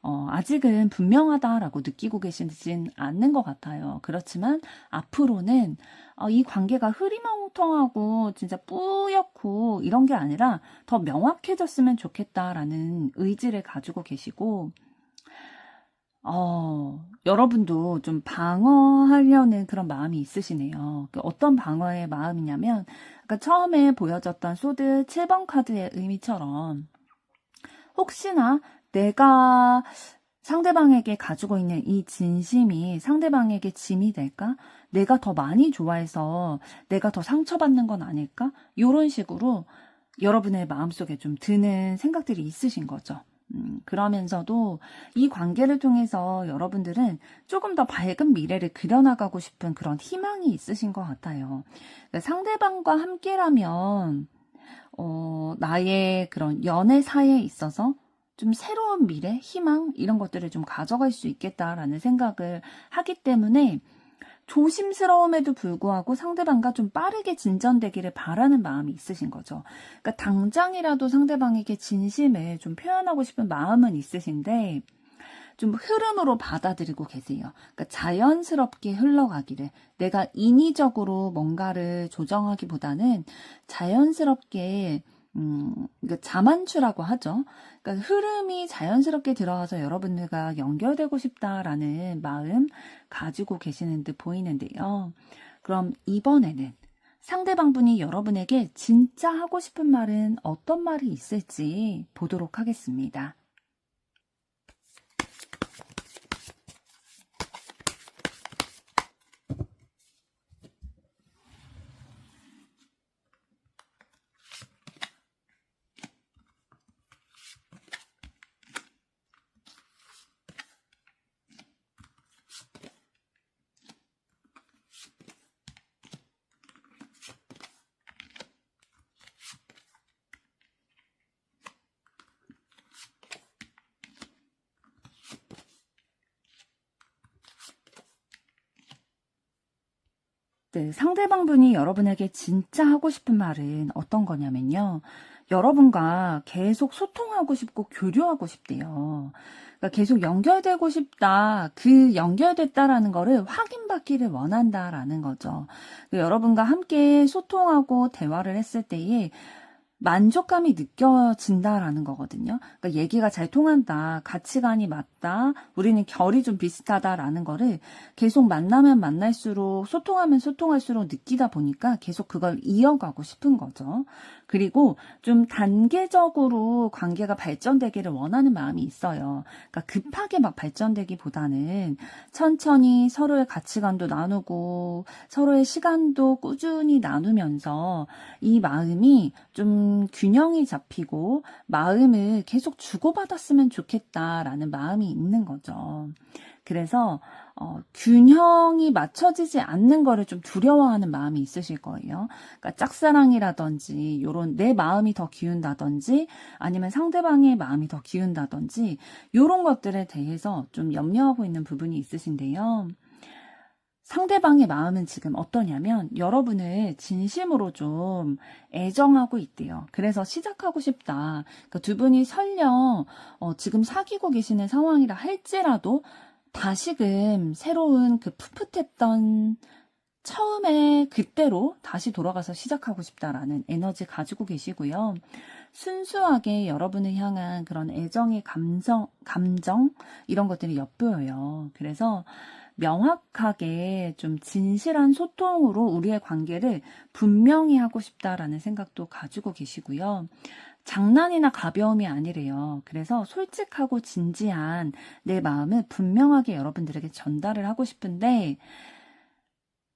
아직은 분명하다라고 느끼고 계시진 않는 것 같아요. 그렇지만 앞으로는 이 관계가 흐리멍텅하고 진짜 뿌옇고 이런 게 아니라 더 명확해졌으면 좋겠다라는 의지를 가지고 계시고 여러분도 좀 방어하려는 그런 마음이 있으시네요. 어떤 방어의 마음이냐면 아까 처음에 보여졌던 소드 7번 카드의 의미처럼 혹시나 내가 상대방에게 가지고 있는 이 진심이 상대방에게 짐이 될까? 내가 더 많이 좋아해서 내가 더 상처받는 건 아닐까? 이런 식으로 여러분의 마음속에 좀 드는 생각들이 있으신 거죠. 그러면서도 이 관계를 통해서 여러분들은 조금 더 밝은 미래를 그려나가고 싶은 그런 희망이 있으신 것 같아요. 그러니까 상대방과 함께라면 나의 그런 연애사에 있어서 좀 새로운 미래, 희망 이런 것들을 좀 가져갈 수 있겠다라는 생각을 하기 때문에 조심스러움에도 불구하고 상대방과 좀 빠르게 진전되기를 바라는 마음이 있으신 거죠. 그러니까 당장이라도 상대방에게 진심을 좀 표현하고 싶은 마음은 있으신데 좀 흐름으로 받아들이고 계세요. 그러니까 자연스럽게 흘러가기를, 내가 인위적으로 뭔가를 조정하기보다는 자연스럽게 그러니까 자만추라고 하죠. 그러니까 흐름이 자연스럽게 들어와서 여러분들과 연결되고 싶다라는 마음 가지고 계시는 듯 보이는데요. 그럼 이번에는 상대방분이 여러분에게 진짜 하고 싶은 말은 어떤 말이 있을지 보도록 하겠습니다. 네, 상대방분이 여러분에게 진짜 하고 싶은 말은 어떤 거냐면요. 여러분과 계속 소통하고 싶고 교류하고 싶대요. 그러니까 계속 연결되고 싶다. 그 연결됐다라는 거를 확인받기를 원한다라는 거죠. 여러분과 함께 소통하고 대화를 했을 때에 만족감이 느껴진다라는 거거든요. 그러니까 얘기가 잘 통한다, 가치관이 맞다, 우리는 결이 좀 비슷하다라는 거를 계속 만나면 만날수록, 소통하면 소통할수록 느끼다 보니까 계속 그걸 이어가고 싶은 거죠. 그리고 좀 단계적으로 관계가 발전되기를 원하는 마음이 있어요. 그러니까 급하게 막 발전되기보다는 천천히 서로의 가치관도 나누고 서로의 시간도 꾸준히 나누면서 이 마음이 좀 균형이 잡히고 마음을 계속 주고받았으면 좋겠다라는 마음이 있는 거죠. 그래서 균형이 맞춰지지 않는 거를 좀 두려워하는 마음이 있으실 거예요. 그러니까 짝사랑이라든지 요런 내 마음이 더 기운다든지 아니면 상대방의 마음이 더 기운다든지 요런 것들에 대해서 좀 염려하고 있는 부분이 있으신데요. 상대방의 마음은 지금 어떠냐면 여러분을 진심으로 좀 애정하고 있대요. 그래서 시작하고 싶다. 그러니까 두 분이 설령 지금 사귀고 계시는 상황이라 할지라도 다시금 새로운 그 풋풋했던 처음에 그때로 다시 돌아가서 시작하고 싶다라는 에너지 가지고 계시고요. 순수하게 여러분을 향한 그런 애정의 감정 이런 것들이 엿보여요. 그래서 명확하게 좀 진실한 소통으로 우리의 관계를 분명히 하고 싶다라는 생각도 가지고 계시고요. 장난이나 가벼움이 아니래요. 그래서 솔직하고 진지한 내 마음을 분명하게 여러분들에게 전달을 하고 싶은데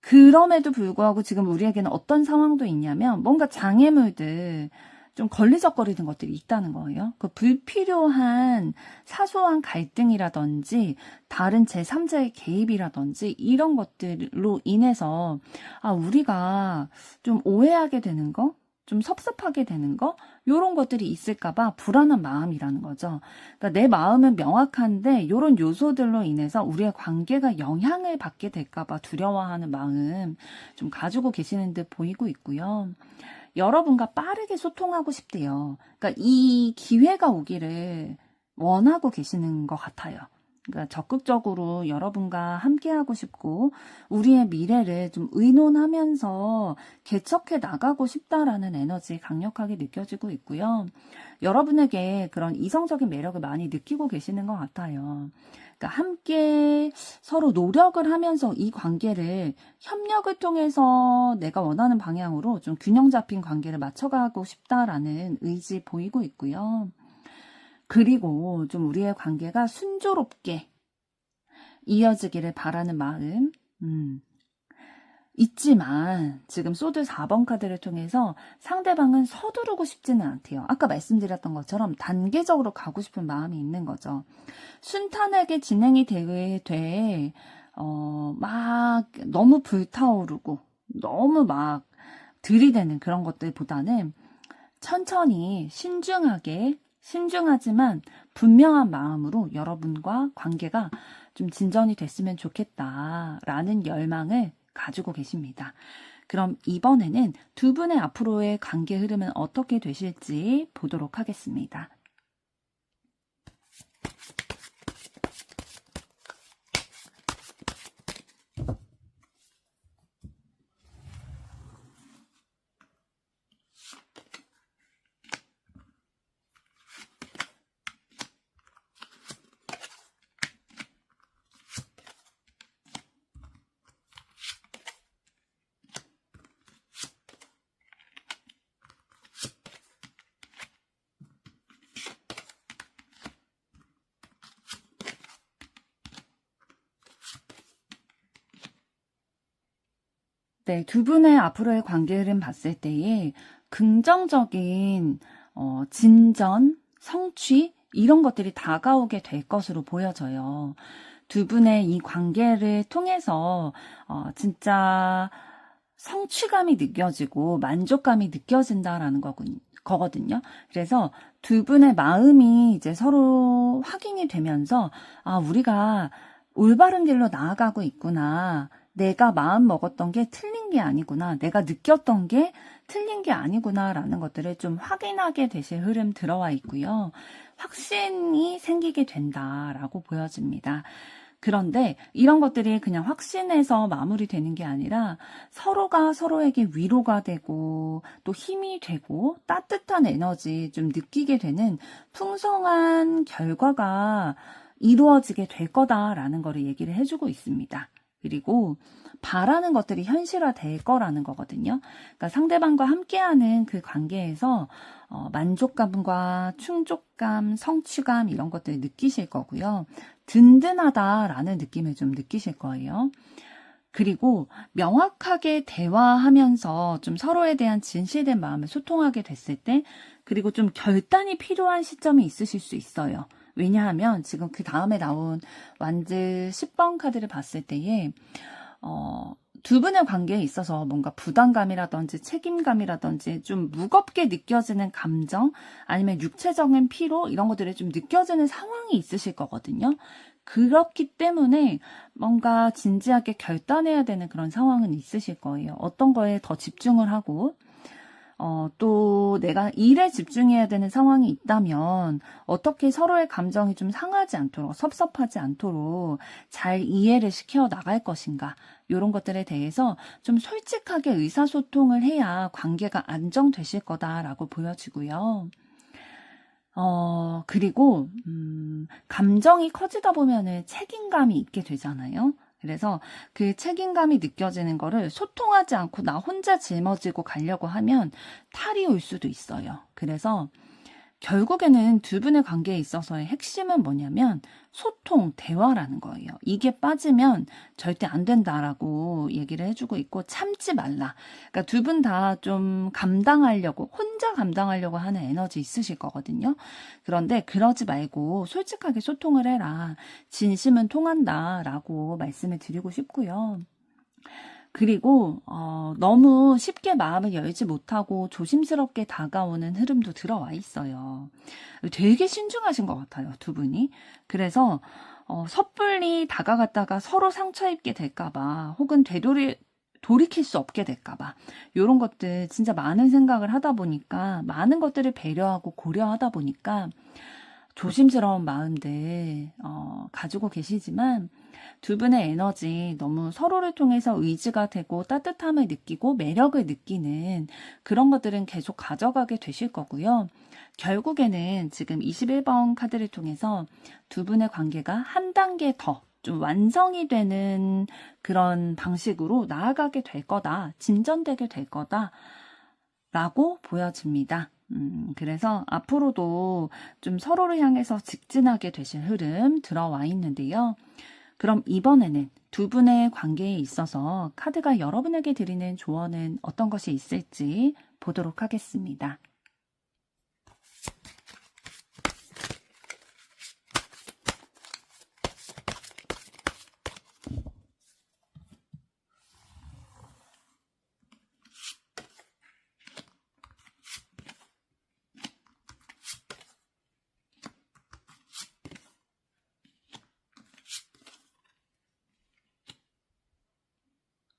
그럼에도 불구하고 지금 우리에게는 어떤 상황도 있냐면 뭔가 장애물들 좀 걸리적거리는 것들이 있다는 거예요. 그 불필요한 사소한 갈등이라든지 다른 제3자의 개입이라든지 이런 것들로 인해서 우리가 좀 오해하게 되는 거, 좀 섭섭하게 되는 거 이런 것들이 있을까봐 불안한 마음이라는 거죠. 그러니까 내 마음은 명확한데 이런 요소들로 인해서 우리의 관계가 영향을 받게 될까봐 두려워하는 마음 좀 가지고 계시는 듯 보이고 있고요. 여러분과 빠르게 소통하고 싶대요. 그러니까 이 기회가 오기를 원하고 계시는 것 같아요. 그러니까 적극적으로 여러분과 함께하고 싶고 우리의 미래를 좀 의논하면서 개척해 나가고 싶다라는 에너지 강력하게 느껴지고 있고요. 여러분에게 그런 이성적인 매력을 많이 느끼고 계시는 것 같아요. 그러니까 함께 서로 노력을 하면서 이 관계를 협력을 통해서 내가 원하는 방향으로 좀 균형 잡힌 관계를 맞춰가고 싶다라는 의지 보이고 있고요. 그리고 좀 우리의 관계가 순조롭게 이어지기를 바라는 마음, 있지만 지금 소드 4번 카드를 통해서 상대방은 서두르고 싶지는 않대요. 아까 말씀드렸던 것처럼 단계적으로 가고 싶은 마음이 있는 거죠. 순탄하게 진행이 막 너무 불타오르고 너무 막 들이대는 그런 것들보다는 천천히 신중하지만 분명한 마음으로 여러분과 관계가 좀 진전이 됐으면 좋겠다라는 열망을 가지고 계십니다. 그럼 이번에는 두 분의 앞으로의 관계 흐름은 어떻게 되실지 보도록 하겠습니다. 네, 두 분의 앞으로의 관계 흐름 봤을 때에 긍정적인 진전, 성취 이런 것들이 다가오게 될 것으로 보여져요. 두 분의 이 관계를 통해서 진짜 성취감이 느껴지고 만족감이 느껴진다라는 거거든요. 그래서 두 분의 마음이 이제 서로 확인이 되면서 우리가 올바른 길로 나아가고 있구나. 내가 마음 먹었던 게 틀린 게 아니구나. 내가 느꼈던 게 틀린 게 아니구나라는 것들을 좀 확인하게 되실 흐름 들어와 있고요. 확신이 생기게 된다라고 보여집니다. 그런데 이런 것들이 그냥 확신해서 마무리되는 게 아니라 서로가 서로에게 위로가 되고 또 힘이 되고 따뜻한 에너지 좀 느끼게 되는 풍성한 결과가 이루어지게 될 거다라는 거를 얘기를 해주고 있습니다. 그리고 바라는 것들이 현실화될 거라는 거거든요. 그러니까 상대방과 함께하는 그 관계에서 만족감과 충족감, 성취감 이런 것들을 느끼실 거고요. 든든하다라는 느낌을 좀 느끼실 거예요. 그리고 명확하게 대화하면서 좀 서로에 대한 진실된 마음을 소통하게 됐을 때 그리고 좀 결단이 필요한 시점이 있으실 수 있어요. 왜냐하면 지금 그 다음에 나온 완즈 10번 카드를 봤을 때에 두 분의 관계에 있어서 뭔가 부담감이라든지 책임감이라든지 좀 무겁게 느껴지는 감정 아니면 육체적인 피로 이런 것들이 좀 느껴지는 상황이 있으실 거거든요. 그렇기 때문에 뭔가 진지하게 결단해야 되는 그런 상황은 있으실 거예요. 어떤 거에 더 집중을 하고 또 내가 일에 집중해야 되는 상황이 있다면 어떻게 서로의 감정이 좀 상하지 않도록 섭섭하지 않도록 잘 이해를 시켜 나갈 것인가 이런 것들에 대해서 좀 솔직하게 의사소통을 해야 관계가 안정되실 거다라고 보여지고요. 그리고 감정이 커지다 보면은 책임감이 있게 되잖아요. 그래서 그 책임감이 느껴지는 거를 소통하지 않고 나 혼자 짊어지고 가려고 하면 탈이 올 수도 있어요. 그래서 결국에는 두 분의 관계에 있어서의 핵심은 뭐냐면 소통, 대화라는 거예요. 이게 빠지면 절대 안 된다라고 얘기를 해주고 있고 참지 말라. 그러니까 두 분 다 좀 혼자 감당하려고 하는 에너지 있으실 거거든요. 그런데 그러지 말고 솔직하게 소통을 해라. 진심은 통한다라고 말씀을 드리고 싶고요. 그리고 너무 쉽게 마음을 열지 못하고 조심스럽게 다가오는 흐름도 들어와 있어요. 되게 신중하신 것 같아요, 두 분이. 그래서 섣불리 다가갔다가 서로 상처 입게 될까봐 혹은 돌이킬 수 없게 될까봐 이런 것들 진짜 많은 생각을 하다 보니까 많은 것들을 배려하고 고려하다 보니까 조심스러운 마음들 가지고 계시지만 두 분의 에너지 너무 서로를 통해서 의지가 되고 따뜻함을 느끼고 매력을 느끼는 그런 것들은 계속 가져가게 되실 거고요. 결국에는 지금 21번 카드를 통해서 두 분의 관계가 한 단계 더 좀 완성이 되는 그런 방식으로 나아가게 될 거다. 진전되게 될 거다. 라고 보여집니다. 그래서 앞으로도 좀 서로를 향해서 직진하게 되실 흐름 들어와 있는데요. 그럼 이번에는 두 분의 관계에 있어서 카드가 여러분에게 드리는 조언은 어떤 것이 있을지 보도록 하겠습니다.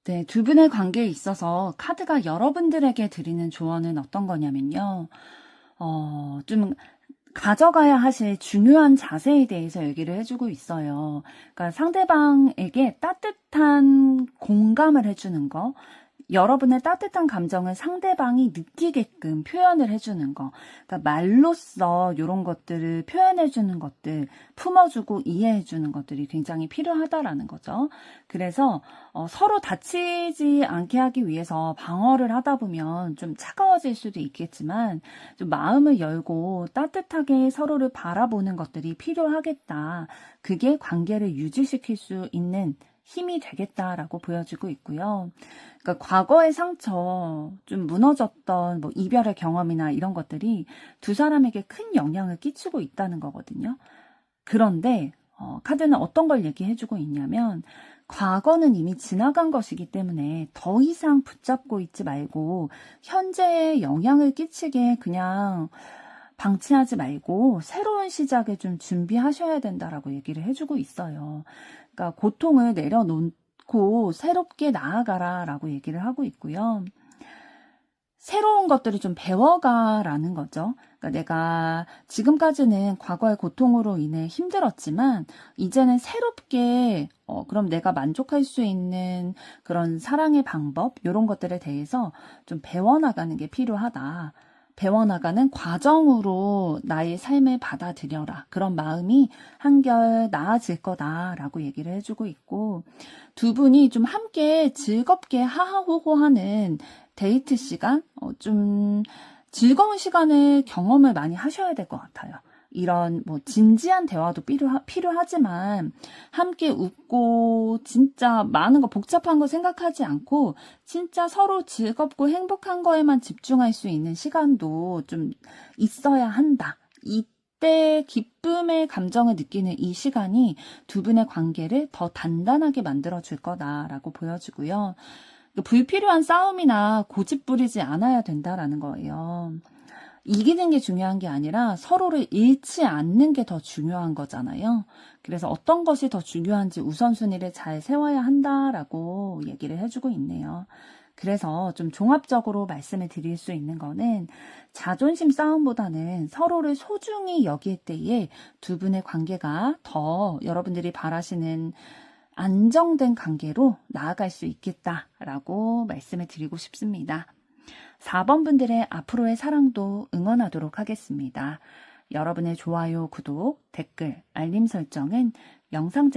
네, 두 분의 관계에 있어서 카드가 여러분들에게 드리는 조언은 어떤 거냐면요. 좀 가져가야 하실 중요한 자세에 대해서 얘기를 해주고 있어요. 그러니까 상대방에게 따뜻한 공감을 해주는 거, 여러분의 따뜻한 감정을 상대방이 느끼게끔 표현을 해주는 거, 그러니까 말로써 이런 것들을 표현해주는 것들, 품어주고 이해해주는 것들이 굉장히 필요하다라는 거죠. 그래서 서로 다치지 않게 하기 위해서 방어를 하다 보면 좀 차가워질 수도 있겠지만 좀 마음을 열고 따뜻하게 서로를 바라보는 것들이 필요하겠다. 그게 관계를 유지시킬 수 있는 힘이 되겠다라고 보여지고 있고요. 그러니까 과거의 상처, 좀 무너졌던 뭐 이별의 경험이나 이런 것들이 두 사람에게 큰 영향을 끼치고 있다는 거거든요. 그런데 카드는 어떤 걸 얘기해주고 있냐면 과거는 이미 지나간 것이기 때문에 더 이상 붙잡고 있지 말고 현재에 영향을 끼치게 그냥 방치하지 말고 새로운 시작에 좀 준비하셔야 된다라고 얘기를 해주고 있어요. 그러니까 고통을 내려놓고 새롭게 나아가라라고 얘기를 하고 있고요. 새로운 것들을 좀 배워가라는 거죠. 그러니까 내가 지금까지는 과거의 고통으로 인해 힘들었지만 이제는 새롭게 그럼 내가 만족할 수 있는 그런 사랑의 방법 이런 것들에 대해서 좀 배워나가는 게 필요하다. 배워나가는 과정으로 나의 삶을 받아들여라. 그런 마음이 한결 나아질 거다라고 얘기를 해주고 있고 두 분이 좀 함께 즐겁게 하하호호하는 데이트 시간, 좀 즐거운 시간을 경험을 많이 하셔야 될 것 같아요. 이런 뭐 진지한 대화도 필요하지만 함께 웃고 진짜 많은 거 복잡한 거 생각하지 않고 진짜 서로 즐겁고 행복한 거에만 집중할 수 있는 시간도 좀 있어야 한다. 이때 기쁨의 감정을 느끼는 이 시간이 두 분의 관계를 더 단단하게 만들어줄 거다라고 보여지고요. 불필요한 싸움이나 고집 부리지 않아야 된다라는 거예요. 이기는 게 중요한 게 아니라 서로를 잃지 않는 게 더 중요한 거잖아요. 그래서 어떤 것이 더 중요한지 우선순위를 잘 세워야 한다라고 얘기를 해주고 있네요. 그래서 좀 종합적으로 말씀을 드릴 수 있는 거는 자존심 싸움보다는 서로를 소중히 여길 때에 두 분의 관계가 더 여러분들이 바라시는 안정된 관계로 나아갈 수 있겠다라고 말씀을 드리고 싶습니다. 4번 분들의 앞으로의 사랑도 응원하도록 하겠습니다. 여러분의 좋아요, 구독, 댓글, 알림 설정은 영상